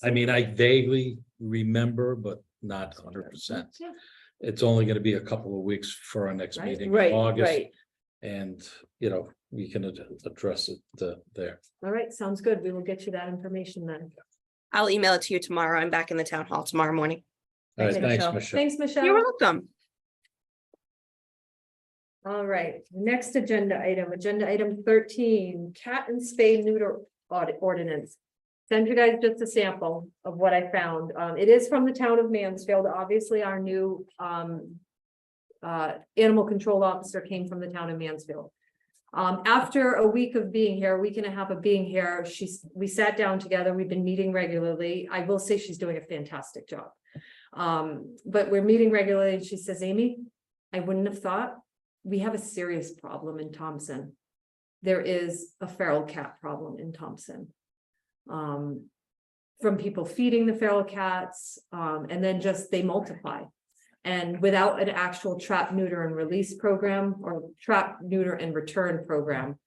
I mean, I vaguely remember, but not 100%.
Yeah.
It's only gonna be a couple of weeks for our next
Right.
meeting in
right,
August.
right.
And, we can address it there.
All right, sounds good. We will get you that information then.
I'll email it to you tomorrow. I'm back in the town hall tomorrow morning.
All right,
Thanks,
thanks,
Michelle.
Michelle.
Thanks, Michelle.
You're welcome.
All right, next agenda item 13, cat and spay neuter ordinance. Send you guys just a sample of what I found. It is from the town of Mansfield. Obviously, our new animal control officer came from the town of Mansfield. After a week of being here, a week and a half of being here, we sat down together. We've been meeting regularly. I will say she's doing a fantastic job. But we're meeting regularly, and she says, Amy, I wouldn't have thought. We have a serious problem in Thompson. There is a feral cat problem in Thompson. From people feeding the feral cats, and then just they multiply. And without an actual trap, neuter, and release program, or trap, neuter, and return program,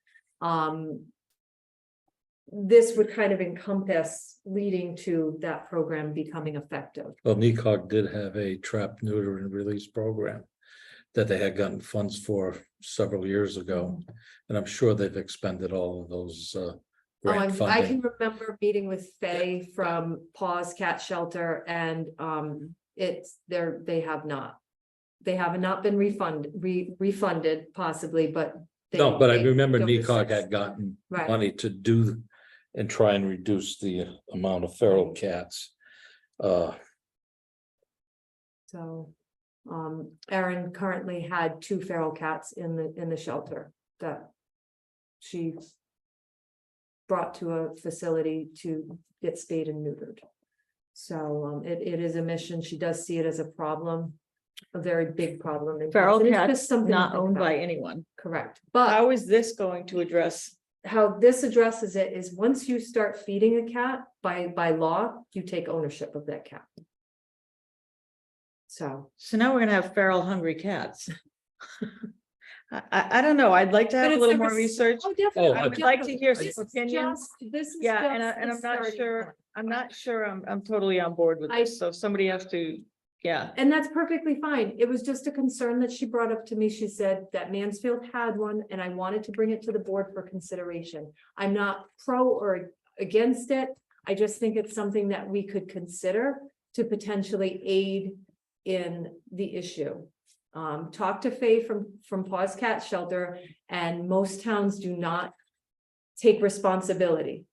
this would kind of encompass leading to that program becoming effective.
Well, NECOG did have a trap, neuter, and release program that they had gotten funds for several years ago. And I'm sure they've expended all of those grant
I
funding.
can remember meeting with Faye from Paws Cat Shelter, and they have not been refunded possibly, but.
No, but I
they
remember
don't
NECOG
assist.
had gotten
Right.
money to do and try and reduce the amount of feral cats.
So, Erin currently had 2 feral cats in the shelter that she brought to a facility to get spayed and neutered. So, it is a mission. She does see it as a problem, a very big problem. in
Feral
Thompson. It's
cats
just something to
not
think
owned
about.
by anyone.
Correct, but
How is this going to address?
how this addresses it is once you start feeding a cat by law, you take ownership of that cat. So.
So now we're gonna have feral hungry cats. I don't know. I'd like to have a
it's
little
the
more
res-
research.
Oh, definitely.
I
would like to hear
This
some
is
opinions.
this is
Yeah, and
just
and
the
I'm not
starting
sure,
point.
I'm totally on board with
I-
this. So if somebody has to, yeah.
And that's perfectly fine. It was just a concern that she brought up to me. She said that Mansfield had one, and I wanted to bring it to the board for consideration. I'm not pro or against it. I just think it's something that we could consider to potentially aid in the issue. Talk to Faye from Paws Cat Shelter, and most towns do not take responsibility.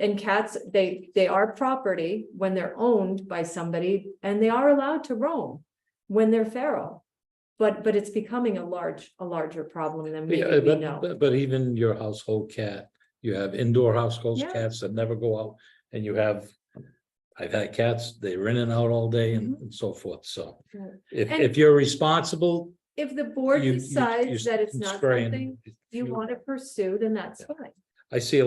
And cats, they are property when they're owned by somebody, and they are allowed to roam when they're feral. But it's becoming a larger problem than maybe
Yeah,
we know.
but even your household cat, you have indoor household
Yeah.
cats that never go out, and you have. I've had cats, they're in and out all day and so forth, so
Right.
if
And-
you're responsible.
If the board
you
decides that it's
can
not
spray and-
something you want to pursue, then that's fine.
I see a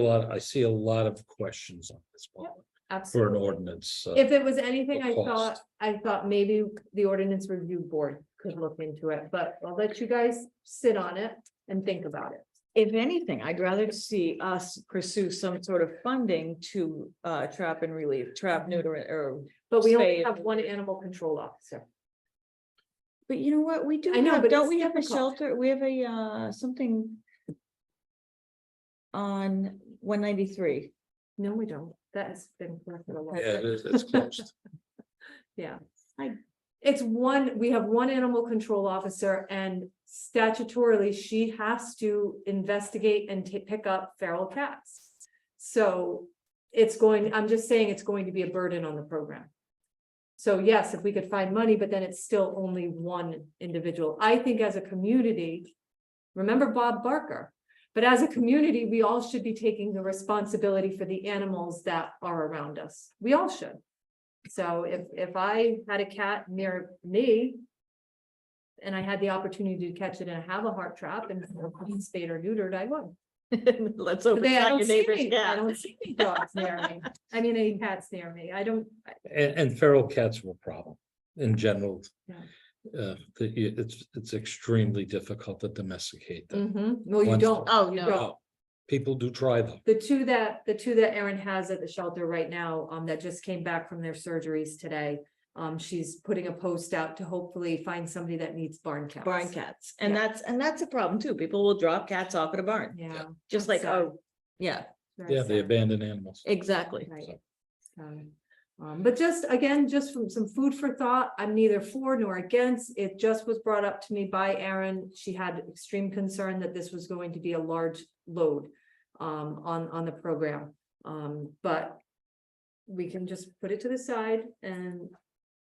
lot of questions on this one for an
Absolutely.
ordinance.
If it was anything,
of cost.
I thought maybe the ordinance review board could look into it, but I'll let you guys sit on it and think about it.
If anything, I'd rather see us pursue some sort of funding to trap and relieve, trap, neuter, or.
But we only
spay
have
and
one
neuter.
animal control officer.
But you know what, we do
I know,
have,
but
don't
it's
we have a
difficult.
shelter, we have a something. On 193.
No, we don't. That has been corrected a lot.
Yeah, it's closed.
Yeah.
I-
It's one, we have one animal control officer and statutorily she has to investigate and pick up feral cats. So it's going, I'm just saying it's going to be a burden on the program. So yes, if we could find money, but then it's still only one individual. I think as a community, remember Bob Barker? But as a community, we all should be taking the responsibility for the animals that are around us. We all should. So if I had a cat near me and I had the opportunity to catch it and have a heart trap and spayed or neutered, I would.
Let's hope
But
it's
I
not
don't
your
see
neighbor's
any, I
cat.
don't see any dogs near me. I mean, any cats near me. I don't,
And feral cats are a problem in general.
Yeah.
It's extremely difficult to domesticate them.
well, you
Once-
don't.
Oh,
You
no.
don't.
No, people do try them.
The two that Erin has at the shelter right now, that just came back from their surgeries today. She's putting a post out to hopefully find somebody that needs barn cats.
Barn cats, and
Yeah.
that's a problem too. People will drop cats off at a barn,
Yeah.
just
that's
like,
sad.
oh, yeah,
Very
Yeah, they
sad.
abandon animals.
exactly.
Right. But just again, just from some food for thought, I'm neither for nor against. It just was brought up to me by Erin. She had extreme concern that this was going to be a large load on the program. But we can just put it to the side and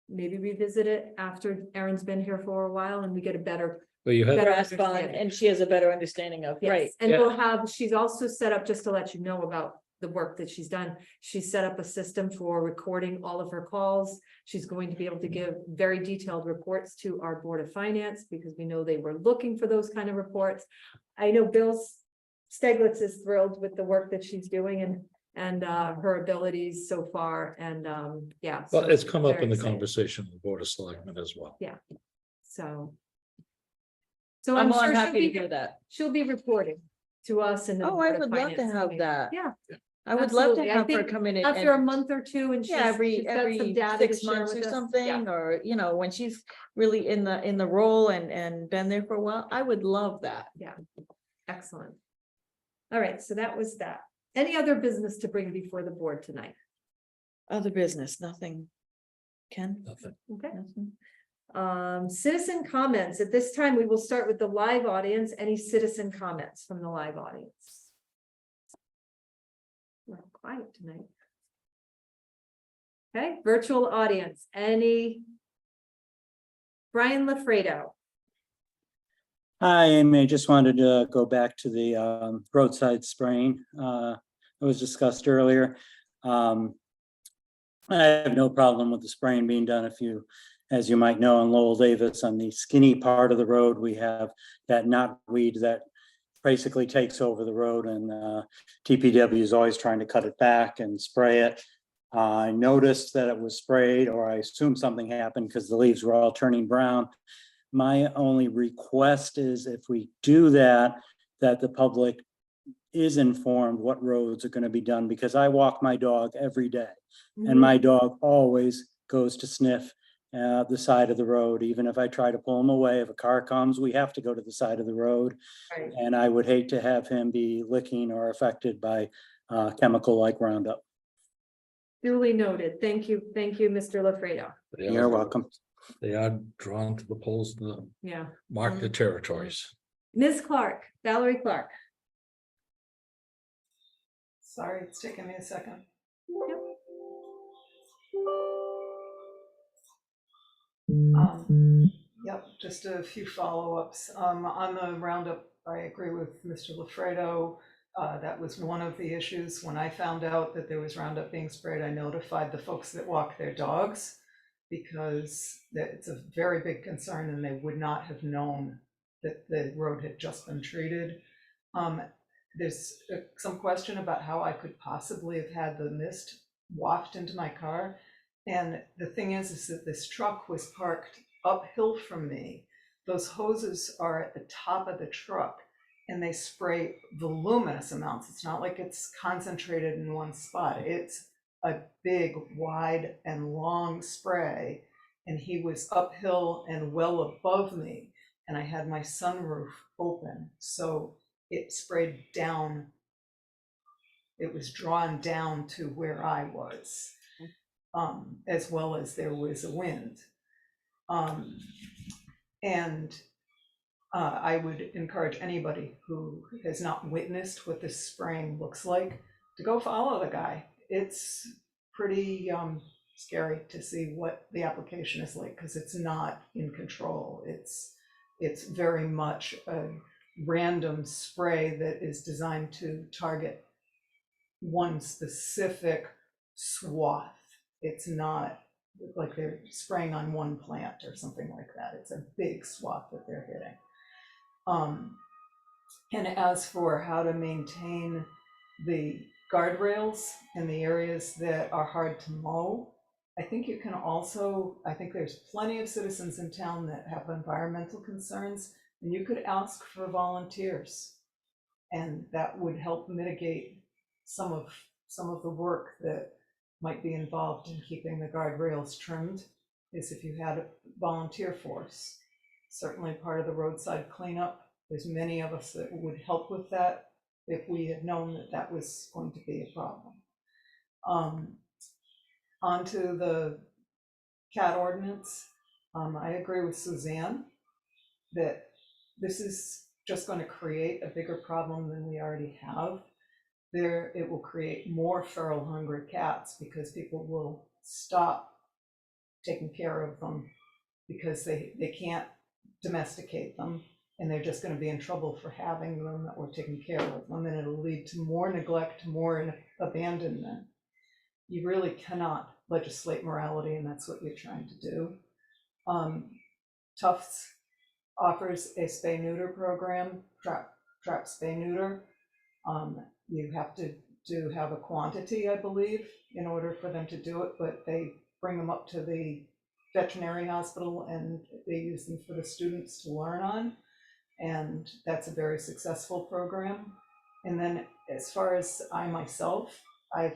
maybe revisit it after Erin's been here for a while and we get a better.
But you had,
Better
Grasp on,
understanding.
and she has a better understanding of, right,
Yes, and
Yeah.
we'll have, she's also set up, just to let you know about the work that she's done. She's set up a system for recording all of her calls. She's going to be able to give very detailed reports to our Board of Finance because we know they were looking for those kind of reports. I know Bill Steglitz is thrilled with the work that she's doing and her abilities so far and yeah.
well,
so
it's come up
very
in the
excited.
conversation with the Board of Selectmen as well.
So. So
I'm
I'm
more
sure
happy to hear that.
she'll be reporting to us and. the
Oh, I
Board of
would love to
Finance
have
committee.
that.
Yeah.
I would love to
Absolutely. I
have her
think
come in
After a
and,
month or two and she's.
yeah, every,
she's got some
every
data to
6
share
months or
with us.
something,
Yeah.
or, you know, when she's really in the role and been there for a while, I would love that.
Excellent. All right, so that was that. Any other business to bring before the board tonight?
Other business, nothing. Ken?
Nothing.
Okay.
Nothing?
Citizen comments. At this time, we will start with the live audience. Any citizen comments from the live audience? We're quiet tonight. Okay, virtual audience, any? Brian Lafredo.
Hi, Amy. Just wanted to go back to the roadside spraying that was discussed earlier. I have no problem with the spraying being done. If you, as you might know, on Lowell Davis, on the skinny part of the road, we have that knotweed that basically takes over the road, and TPW is always trying to cut it back and spray it. I noticed that it was sprayed, or I assumed something happened because the leaves were all turning brown. My only request is if we do that, that the public is informed what roads are going to be done, because I walk my dog every day and my dog always goes to sniff the side of the road. Even if I try to pull him away, if a car comes, we have to go to the side of the road.
Right.
And I would hate to have him be licking or affected by chemical like Roundup.
Duly noted. Thank you, Mr. Lafredo.
They
You're
are-
welcome.
They are drawn to the polls to
Yeah.
mark the territories.
Ms. Clark, Valerie Clark.
Sorry, it's taking me a second. Yep, just a few follow-ups. On the Roundup, I agree with Mr. Lafredo. That was one of the issues. When I found out that there was Roundup being sprayed, I notified the folks that walk their dogs, because it's a very big concern and they would not have known that the road had just been treated. There's some question about how I could possibly have had the mist waft into my car. And the thing is that this truck was parked uphill from me. Those hoses are at the top of the truck and they spray voluminous amounts. It's not like it's concentrated in one spot. It's a big, wide and long spray. And he was uphill and well above me. And I had my sunroof open. So it sprayed down. It was drawn down to where I was, as well as there was a wind. And I would encourage anybody who has not witnessed what this spraying looks like to go follow the guy. It's pretty scary to see what the application is like, because it's not in control. It's very much a random spray that is designed to target one specific swath. It's not like they're spraying on one plant or something like that. It's a big swath that they're hitting. And as for how to maintain the guardrails in the areas that are hard to mow, I think you can also, I think there's plenty of citizens in town that have environmental concerns, and you could ask for volunteers. And that would help mitigate some of the work that might be involved in keeping the guardrails trimmed, is if you had a volunteer force. Certainly part of the roadside cleanup. There's many of us that would help with that if we had known that that was going to be a problem. Onto the cat ordinance. I agree with Suzanne that this is just going to create a bigger problem than we already have. It will create more feral hungry cats because people will stop taking care of them because they can't domesticate them, and they're just going to be in trouble for having them or taking care of them, and it'll lead to more neglect, more abandonment. You really cannot legislate morality, and that's what you're trying to do. Tufts offers a spay-neuter program, trap spay-neuter. You have to have a quantity, I believe, in order for them to do it, but they bring them up to the veterinary hospital and they use them for the students to learn on. And that's a very successful program. And then as far as I myself, I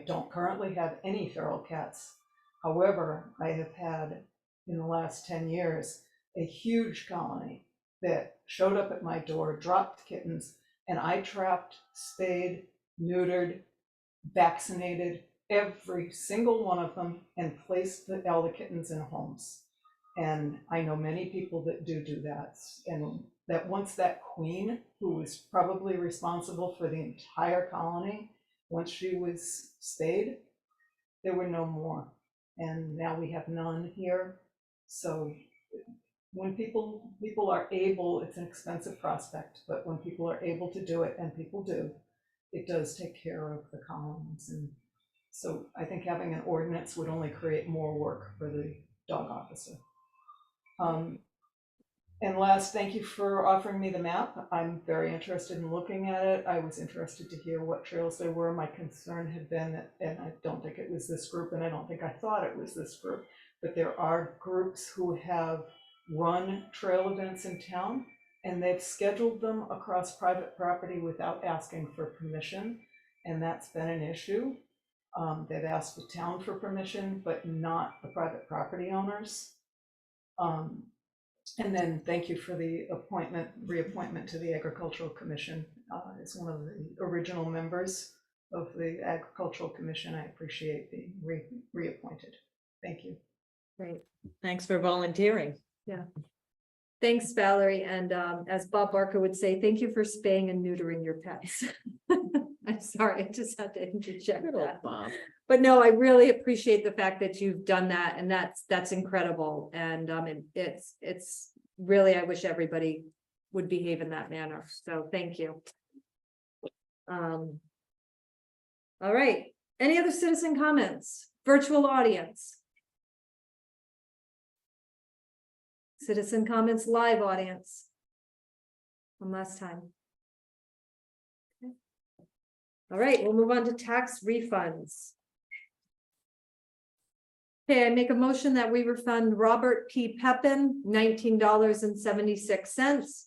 don't currently have any feral cats. However, I have had in the last 10 years, a huge colony that showed up at my door, dropped kittens, and I trapped, spayed, neutered, vaccinated every single one of them and placed all the kittens in homes. And I know many people that do that. And that once that queen, who was probably responsible for the entire colony, once she was spayed, there were no more. And now we have none here. So when people are able, it's an expensive prospect, but when people are able to do it, and people do, it does take care of the colonies. And so I think having an ordinance would only create more work for the dog officer. And last, thank you for offering me the map. I'm very interested in looking at it. I was interested to hear what trails there were. My concern had been that, and I don't think it was this group, and I don't think I thought it was this group, but there are groups who have run trail events in town, and they've scheduled them across private property without asking for permission, and that's been an issue. They've asked the town for permission, but not the private property owners. And then thank you for the reappointment to the Agricultural Commission. As one of the original members of the Agricultural Commission, I appreciate being reappointed. Thank you.
Great.
Thanks for volunteering.
Thanks, Valerie. And as Bob Barker would say, thank you for spaying and neutering your pets. I'm sorry, I just had to interject
Good old
that.
Bob.
But no, I really appreciate the fact that you've done that, and that's incredible. And it's really, I wish everybody would behave in that manner. So thank you. All right. Any other citizen comments? Virtual audience. Citizen comments, live audience. One last time. Okay. All right, we'll move on to tax refunds. Okay, I make a motion that we refund Robert P. Peppin $19.76.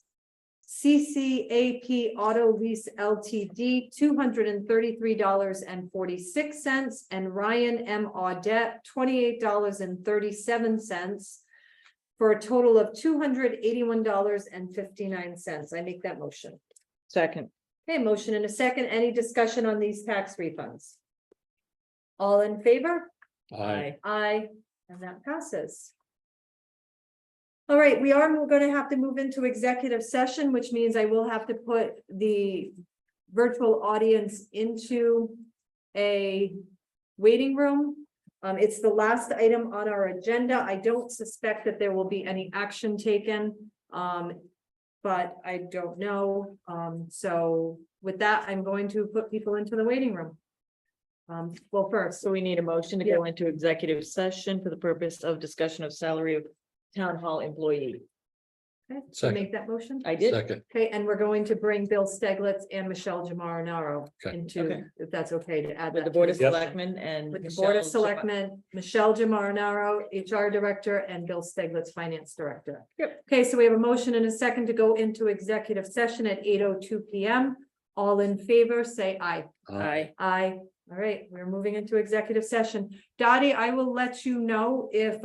CCAP Auto Lease LTD $233.46, and Ryan M. Audette $28.37 for a total of $281.59. I make that motion.
Second.
Okay, motion in a second. Any discussion on these tax refunds? All in favor?
Aye.
Aye, and that passes. All right, we are going to have to move into executive session, which means I will have to put the virtual audience into a waiting room. It's the last item on our agenda. I don't suspect that there will be any action taken, but I don't know. So with that, I'm going to put people into the waiting room. Well, first,
So we need a motion to go into executive session for the purpose of discussion of salary of town hall employee.
okay, so
Second.
make that motion.
I did.
Second,
Okay, and we're going to bring Bill Steglitz and Michelle Jamarinaro
Okay.
into,
Okay.
if that's okay to add
With
that.
the Board
to
of
the-
Yep.
Selectmen and.
With the Board of
Michelle
Selectmen, Michelle Jamarinaro, HR Director, and Bill Steglitz, Finance Director.
Yep.
Okay, so we have a motion and a second to go into executive session at 8:02 PM. All in favor, say aye.
Aye.
Aye. All right, we're moving into executive session. Dottie, I will let you know if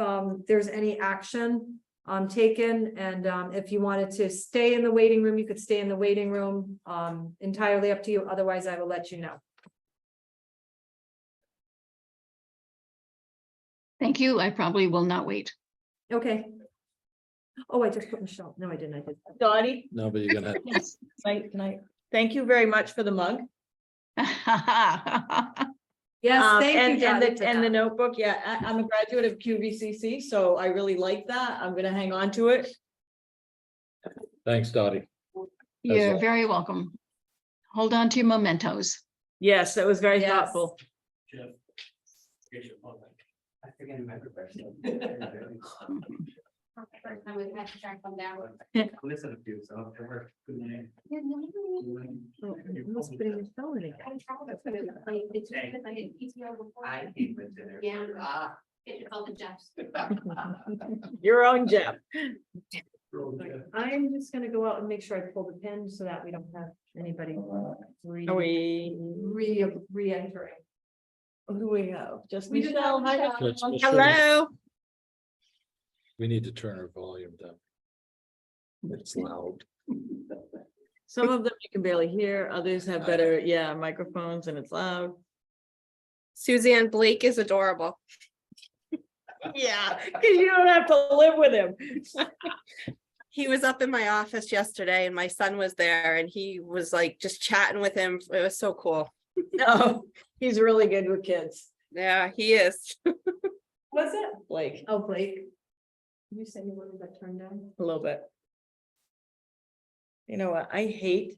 there's any action taken, and if you wanted to stay in the waiting room, you could stay in the waiting room. Entirely up to you. Otherwise, I will let you know.
Thank you. I probably will not wait.
Okay. Oh, I just put Michelle. No, I didn't. I did.
Dottie,
no, but you're gonna,
yes, can I, thank you very much for the mug.
Yes, thank you.
And
Dottie, for
the
that.
notebook, yeah, I'm a graduate of QVCC, so I really like that. I'm gonna hang on to it.
thanks, Dottie.
You're
all.
very welcome. Hold on to your mementos.
Yes, that was very
Yes.
thoughtful.
I forget remember.
First time we've had to track them down.
Listen to you, so it worked. Good name.
Oh, let's put in Michelle in it.
It's just because I did PTO before.
I hate when dinner.
Yeah. Get yourself the Jeffs.
Your own Jeff.
I'm just gonna go out and make sure I pull the pin so that we don't have anybody
Are we,
re-entering.
who do we have? Just
We just
Michelle.
have
Hi,
Michelle.
That's
Michelle.
Michelle.
Hello.
We need to turn our volume down. It's loud.
Some of them you can barely hear, others have better, yeah, microphones and it's loud.
Suzanne Blake is adorable.
Yeah, because you don't have to live with him.
He was up in my office yesterday and my son was there and he was like just chatting with him. It was so cool.
No, he's really good with kids,
Yeah, he is.
Was it?
like
Oh, Blake. You said you wanted that turned down?
a little bit. You know what, I hate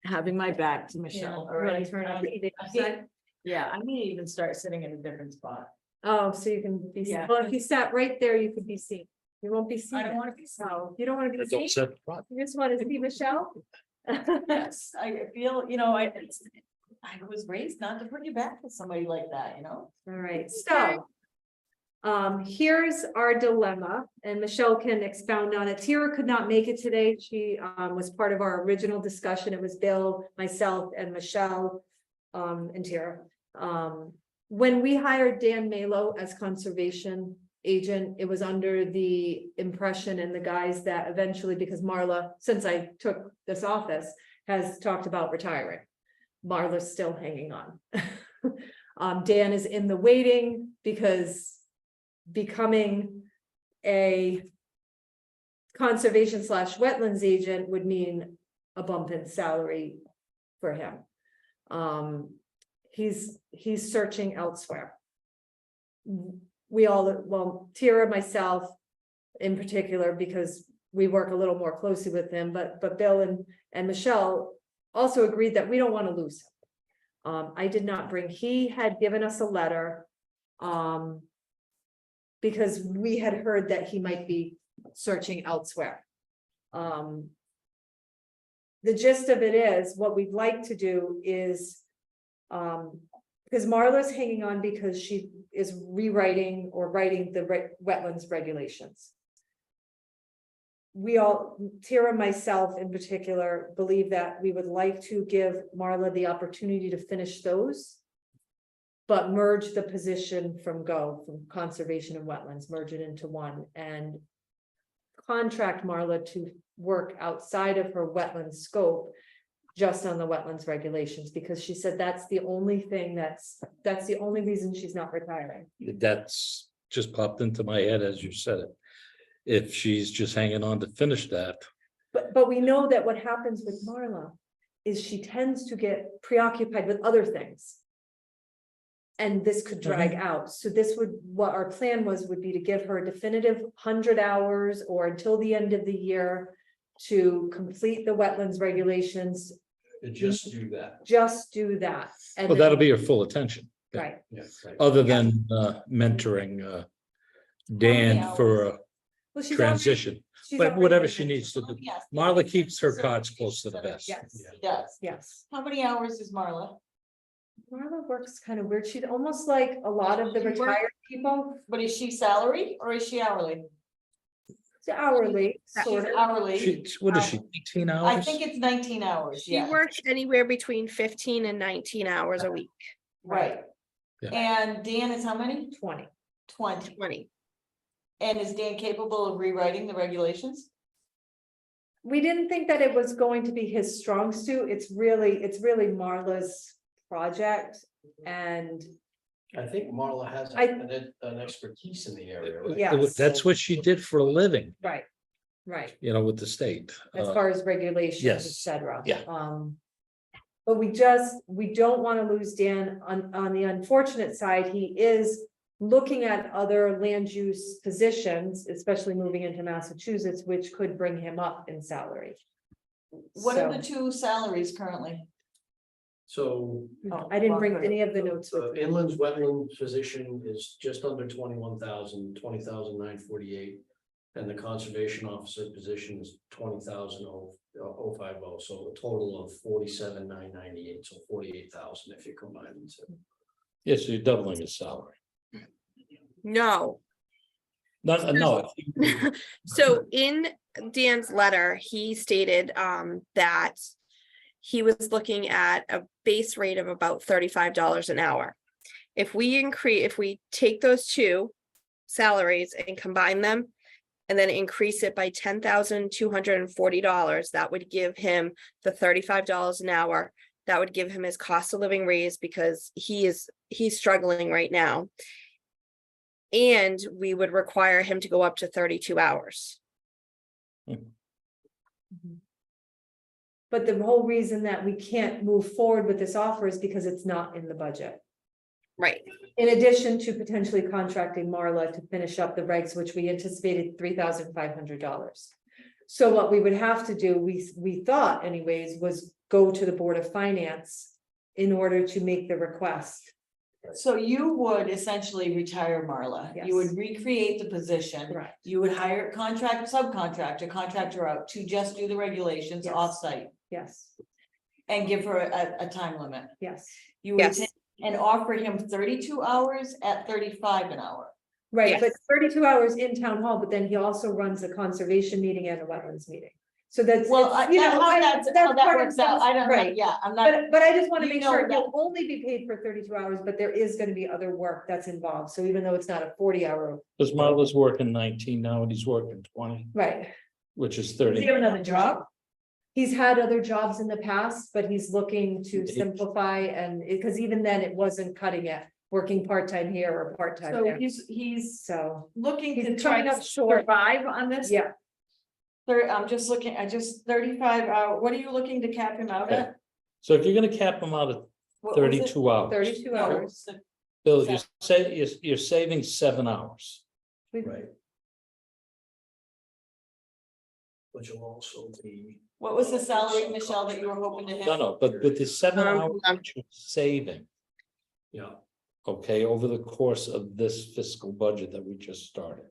having my back to Michelle.
You wanna
already.
turn on the
I hate- Yeah, I may even start sitting in a different spot.
Oh, so you can be,
Yeah.
well, if you sat right there, you could be seen. You won't be seen.
I don't want to be
So you don't want to be seen.
Don't sit front.
You just want to see Michelle?
Yes, I feel, I was raised not to put you back with somebody like that, you know?
All right, so. Here's our dilemma, and Michelle can expound on it. Tara could not make it today. She was part of our original discussion. It was Bill, myself, and Michelle, and Tara. When we hired Dan Malo as conservation agent, it was under the impression and the guise that eventually, because Marla, since I took this office, has talked about retiring. Marla's still hanging on. Dan is in the waiting because becoming a conservation / wetlands agent would mean a bump in salary for him. He's searching elsewhere. We all, well, Tara, myself in particular, because we work a little more closely with him, but Bill and Michelle also agreed that we don't want to lose him. I did not bring, he had given us a letter. Because we had heard that he might be searching elsewhere. The gist of it is, what we'd like to do is Because Marla's hanging on because she is rewriting or writing the wetlands regulations. We all, Tara, myself in particular, believe that we would like to give Marla the opportunity to finish those. But merge the position from conservation and wetlands, merge it into one and contract Marla to work outside of her wetland scope. Just on the wetlands regulations, because she said that's the only thing that's the only reason she's not retiring.
That's just popped into my head as you said it. If she's just hanging on to finish that,
But we know that what happens with Marla is she tends to get preoccupied with other things. And this could drag out. So this would, what our plan would be to give her a definitive 100 hours or until the end of the year to complete the wetlands regulations.
Just do that.
Just do that. And
well,
then-
that'll be her full attention.
right.
Yeah. Right.
Other than mentoring Dan for a
Well, she's
transition,
she's
but
already
whatever
been
she
there.
needs to do.
Yes.
Marla keeps her cards close to the vest.
Yes,
Yes.
yes.
How many hours is Marla?
Marla works kind of weird. She's almost like a lot of the
She works-
retired people.
But is she salary or is she hourly?
It's hourly,
She's
sort of.
hourly.
What is she, 18 hours?
I think it's 19 hours,
She
yeah,
works anywhere between 15 and 19 hours a week,
right.
Yeah.
And Dan is how many?
20.
20.
20.
And is Dan capable of rewriting the regulations?
We didn't think that it was going to be his strong suit. It's really Marla's project. And
I think Marla has an expertise in the area, right?
Yes.
That's what she did for a living,
right,
with the state.
as far as regulations,
yes.
et cetera.
Yeah.
But we don't want to lose Dan on the unfortunate side. He is looking at other land use positions, especially moving into Massachusetts, which could bring him up in salary.
What are
So-
the two salaries currently?
So
I didn't bring any of the notes with me.
inland's wetland position is just under 21,000, 20,948. And the conservation officer position is 20,050. So a total of 47,998, so 48,000 if you combine them two.
Yes, you're doubling his salary.
No.
No,
So in Dan's letter, he stated that he was looking at a base rate of about $35 an hour. If we take those two salaries and combine them and then increase it by $10,240, that would give him the $35 an hour. That would give him his cost of living raise because he's struggling right now. And we would require him to go up to 32 hours.
But the whole reason that we can't move forward with this offer is because it's not in the budget.
Right.
In addition to potentially contracting Marla to finish up the regs, which we anticipated $3,500. So what we would have to do, we thought anyways, was go to the Board of Finance in order to make the request.
So you would essentially retire Marla. You would
Yes.
recreate the position.
Correct.
You would hire a contractor out to just do the regulations
Yes.
offsite
Yes,
and give her a time limit.
yes,
You would
Yes.
take and offer him 32 hours at 35 an hour.
right,
Yes.
but 32 hours in town hall, but then he also runs a conservation meeting and a wetlands meeting. So that's,
Well,
you know,
how that
part of
works out, I don't know,
right.
yeah, I'm not,
But I just want to
You
make
know
sure
that-
he'll only be paid for 32 hours, but there is going to be other work that's involved. So even though it's not a 40-hour,
because Marla's working 19 now and he's working 20,
right?
which is
does
30.
he have another job?
He's had other jobs in the past, but he's looking to
Eight.
simplify and because even then it wasn't cutting it, working part-time here or part-time
So
there.
he's
So,
looking
He's
to try
coming
to
up short.
survive on this?
yeah,
I'm just looking, I just 35 hour, what are you looking to cap him out at?
So if you're gonna cap him out at
What was it?
32 hours,
32
No,
hours.
Bill, you're saving 7 hours.
Right. But you'll also be.
What was the salary, Michelle, that you were hoping to hit?
No, but with the 7 hours
Um,
you're saving,
Yeah,
okay, over the course of this fiscal budget that we just started.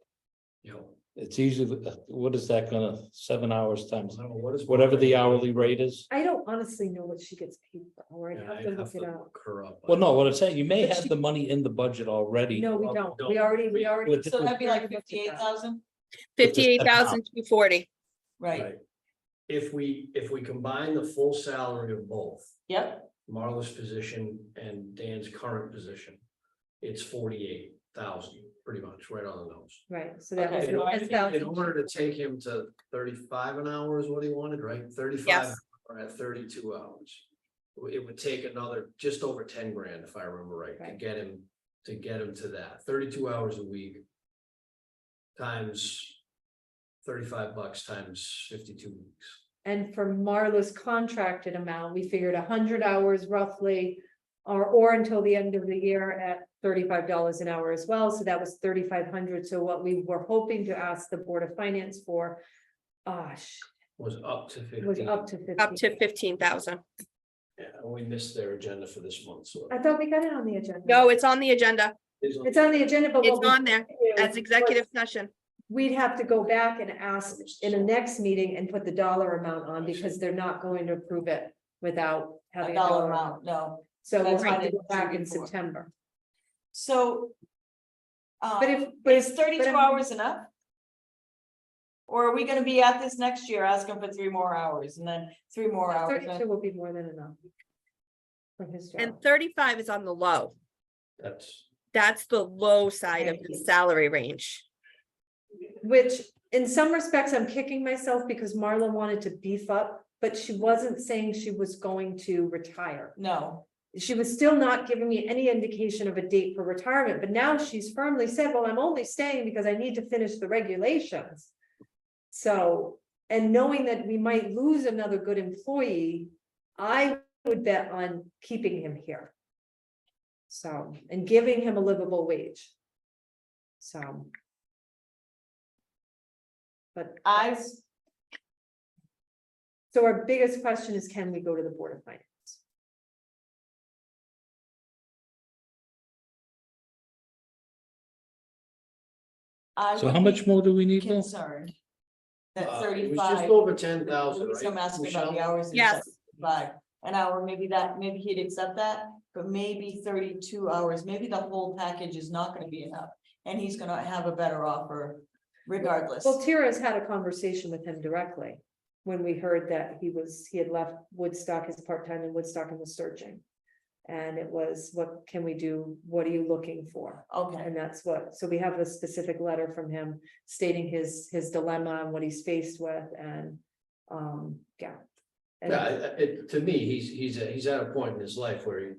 yeah.
It's easy, what is that gonna, 7 hours times,
I don't know, what is.
whatever the hourly rate is?
I don't honestly know what she gets paid per hour. I'd
Yeah,
have
I
to
have
look
to
it up.
look her up.
Well, no, what I'm saying, you may have the money in the budget already.
No, we
Well,
don't.
don't.
We already.
With-
So that'd be like
Looked at that.
58,000,
With this
58,240.
right?
If we combine the full salary of both,
Yep,
Marla's position and Dan's current position, it's 48,000, pretty much, right on the nose.
Right, so that
Okay,
was
so I
the
think
10,000.
In order to take him to 35 an hour is what he wanted, right? 35
Yes.
or at 32 hours. It would take another, just over 10 grand, if I remember right, to
Right.
get him to that, 32 hours a week. Times $35 times 52 weeks.
And for Marla's contracted amount, we figured 100 hours roughly. Or until the end of the year at $35 an hour as well, so that was 3,500, so what we were hoping to ask the Board of Finance for.
Was up to 15.
Was up to 50.
Up to 15,000.
Yeah, and we missed their agenda for this month, so.
I thought we got it on the agenda.
No, it's on the agenda.
It's on the agenda, but
It's
what we
on there
do
as executive session.
We'd have to go back and ask in the next meeting and put the dollar amount on, because they're not going to approve it without
a
having.
dollar amount, no.
So we'll
That's
have
what
to
it
go
was
back in
before.
September.
So.
But
Is 32
but-
hours enough? Or are we gonna be at this next year asking for 3 more hours and then 3 more hours?
32 will be more than enough. For his job.
And 35 is on the low.
That's,
That's the low side of the salary range.
Which in some respects, I'm kicking myself because Marla wanted to beef up, but she wasn't saying she was going to retire.
No,
She was still not giving me any indication of a date for retirement, but now she's firmly said, well, I'm only staying because I need to finish the regulations. So, and knowing that we might lose another good employee, I would bet on keeping him here. So, and giving him a livable wage. So. But so our biggest question is, can we go to the Board of Finance?
I
So
would
how much
be
more do we need now?
concerned. That
it was
35.
just over 10,000,
So I'm
right?
asking about the
Michelle?
hours.
Yes.
By an hour, maybe he'd accept that, but maybe 32 hours, maybe the whole package is not gonna be enough. And he's gonna have a better offer regardless.
Well, Tira's had a conversation with him directly. When we heard that he had left Woodstock, his part-time in Woodstock and was searching. And it was, what can we do? What are you looking for?
Okay,
And that's what, so we have a specific letter from him stating his dilemma and what he's faced with and, yeah. And-
Yeah, to me, he's at a point in his life where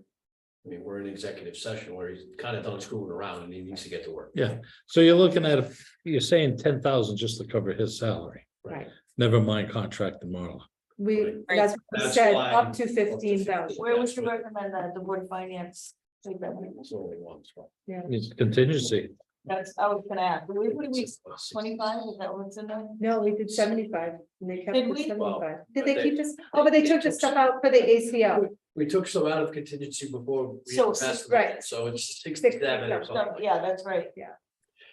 I mean, we're in executive session where he's kind of done screwing around and he needs to get to work.
Yeah, so you're looking at, you're saying 10,000 just to cover his salary,
Right,
never mind contract and Marla.
that's what we
That's
said,
why-
up to 15,000.
where would you recommend that the Board of Finance? take that?
It's only one, so.
It's contingency.
That's, I was gonna ask, what do we, 25, is that what's in there?
No, we did 75 and they kept
Did
the
we?
75. Did
But
they
they-
keep this? Oh, but they took the stuff out for the ACO.
We took some out of contingency before. we
So,
passed
right.
it, So it's 67 or something. like
Yeah,
that.
that's right.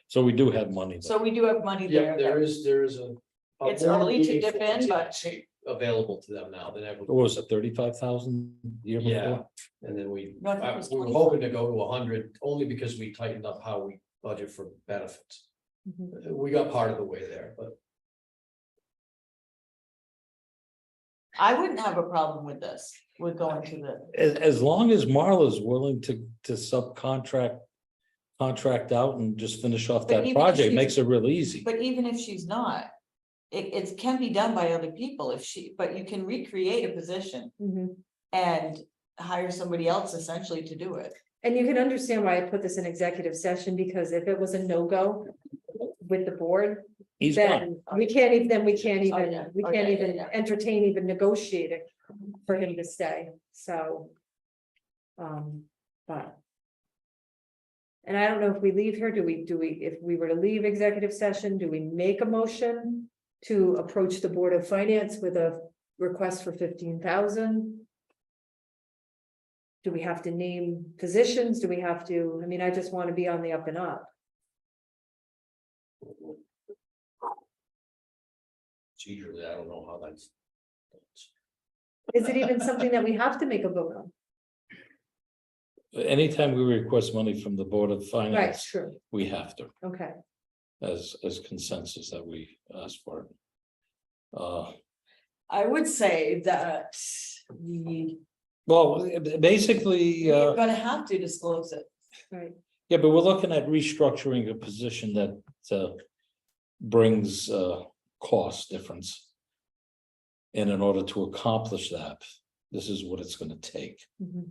So we do have money.
So we do have money
Yeah,
there.
there is a.
It's
more
early to
meaningful
dip in, but-
contingency Available to them now than ever.
What was it, 35,000 year
Yeah,
before?
and then we
No, I think it was
were
25.
hoping to go to 100, only because we tightened up how we budget for benefits.
Mhm.
We got part of the way there, but
I wouldn't have a problem with this, with going to the,
As long as Marla's willing to contract out and just finish off
But
that
even if
project,
she's-
makes it real easy.
but even if she's not. It can be done by other people but you can recreate a position
Mhm.
and hire somebody else essentially to do it.
And you can understand why I put this in executive session, because if it was a no-go with the board,
He's gone.
then we can't even,
Oh, yeah. Okay, yeah.
entertain even negotiating for him to stay, so. But. And I don't know if we leave here, do we, if we were to leave executive session, do we make a motion to approach the Board of Finance with a request for 15,000? Do we have to name positions? Do we have to, I mean, I just want to be on the up and up.
procedurally, I don't know how that's.
Is it even something that we have to make a vote on?
Anytime we request money from the Board of
Right,
Finance,
true,
we have to,
okay.
as consensus that we ask for it.
I would say that
Well, basically,
we're gonna have to disclose it.
Right,
yeah, but we're looking at restructuring a position that brings cost difference. And in order to accomplish that, this is what it's gonna take.
mhm.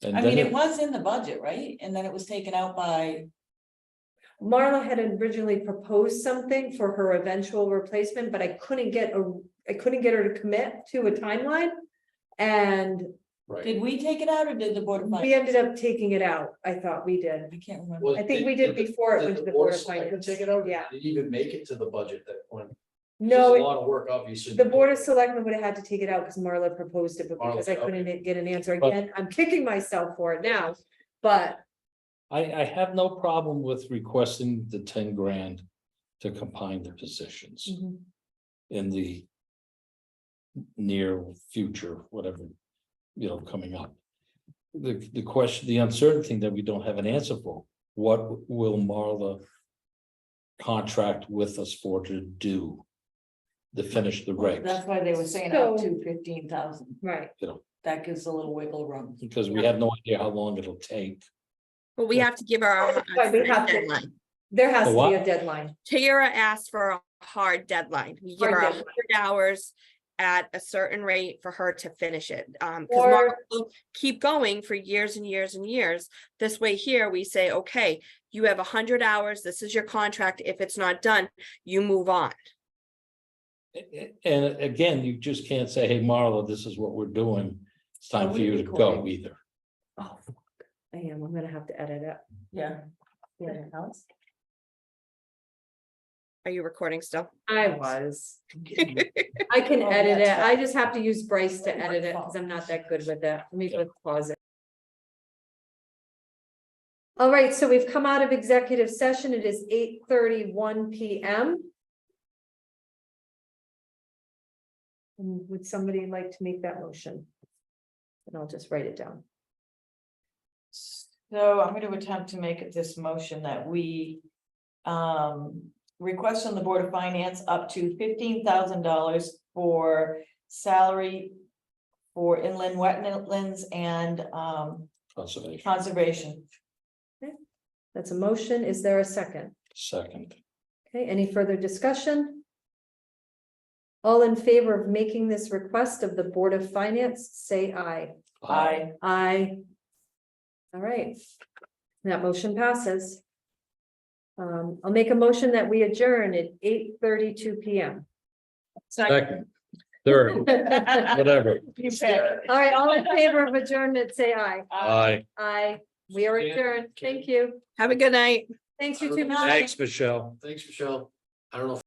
And
I
then
mean, it was in the budget, right? And then it was taken out by,
Marla had originally proposed something for her eventual replacement, but I couldn't get her to commit to a timeline. And
right.
did we take it out or did the Board of
we
Finance?
ended up taking it out. I thought we did.
I can't remember.
I think we did before it went to the Board of Finance.
Take it out?
Yeah.
Did it even make it to the budget that point?
No,
There's a lot of work, obviously.
the Board of Selectmen would have had to take it out because Marla proposed it, but
Marla,
because I
okay.
couldn't get an answer again, I'm kicking myself for it now. But
I have no problem with requesting the 10 grand to combine the positions in the near future, whatever, coming up. The question, the uncertain thing that we don't have an answer for, what will Marla contract with us for to do? To finish the regs,
That's why they were saying up
So-
to 15,000.
right,
That gives a little wiggle room.
because we have no idea how long it'll take.
But we have to give her
Right, we
a
have to-
deadline.
there has
The
to be
what?
a deadline.
Tara asked for a hard deadline. We give
Hard
her
deadline.
100 hours at a certain rate for her to finish it. Because
Or-
Marla will keep going for years and years and years. This way here, we say, okay, you have 100 hours. This is your contract. If it's not done, you move on.
And again, you just can't say, hey, Marla, this is what we're doing. It's time
Are
for
we
you to go
recording?
either.
Oh, fuck. I am. I'm gonna have to edit it.
Yeah.
Yeah.
Are you recording still?
I was. I can
Oh,
edit it.
that's
I
fine.
just have to use Bryce to edit it because I'm not that good with that. Let me
Yeah.
pause it. All right, so we've come out of executive session. It is 8:31 PM. Would somebody like to make that motion? And I'll just write it down.
So I'm going to attempt to make this motion that we request from the Board of Finance up to $15,000 for salary for inland wetlands and
Conservation,
conservation.
That's a motion. Is there a second?
second.
Okay, any further discussion? All in favor of making this request of the Board of Finance, say aye.
Aye.
Aye. All right. That motion passes. I'll make a motion that we adjourn at 8:32 PM.
Second, third, whatever.
You pick.
All right, all in favor of adjournment, say aye.
Aye.
Aye. We are adjourned. Thank you.
Have a good night.
Thanks, you too.
Thanks, Michelle.
Thanks, Michelle. I don't know if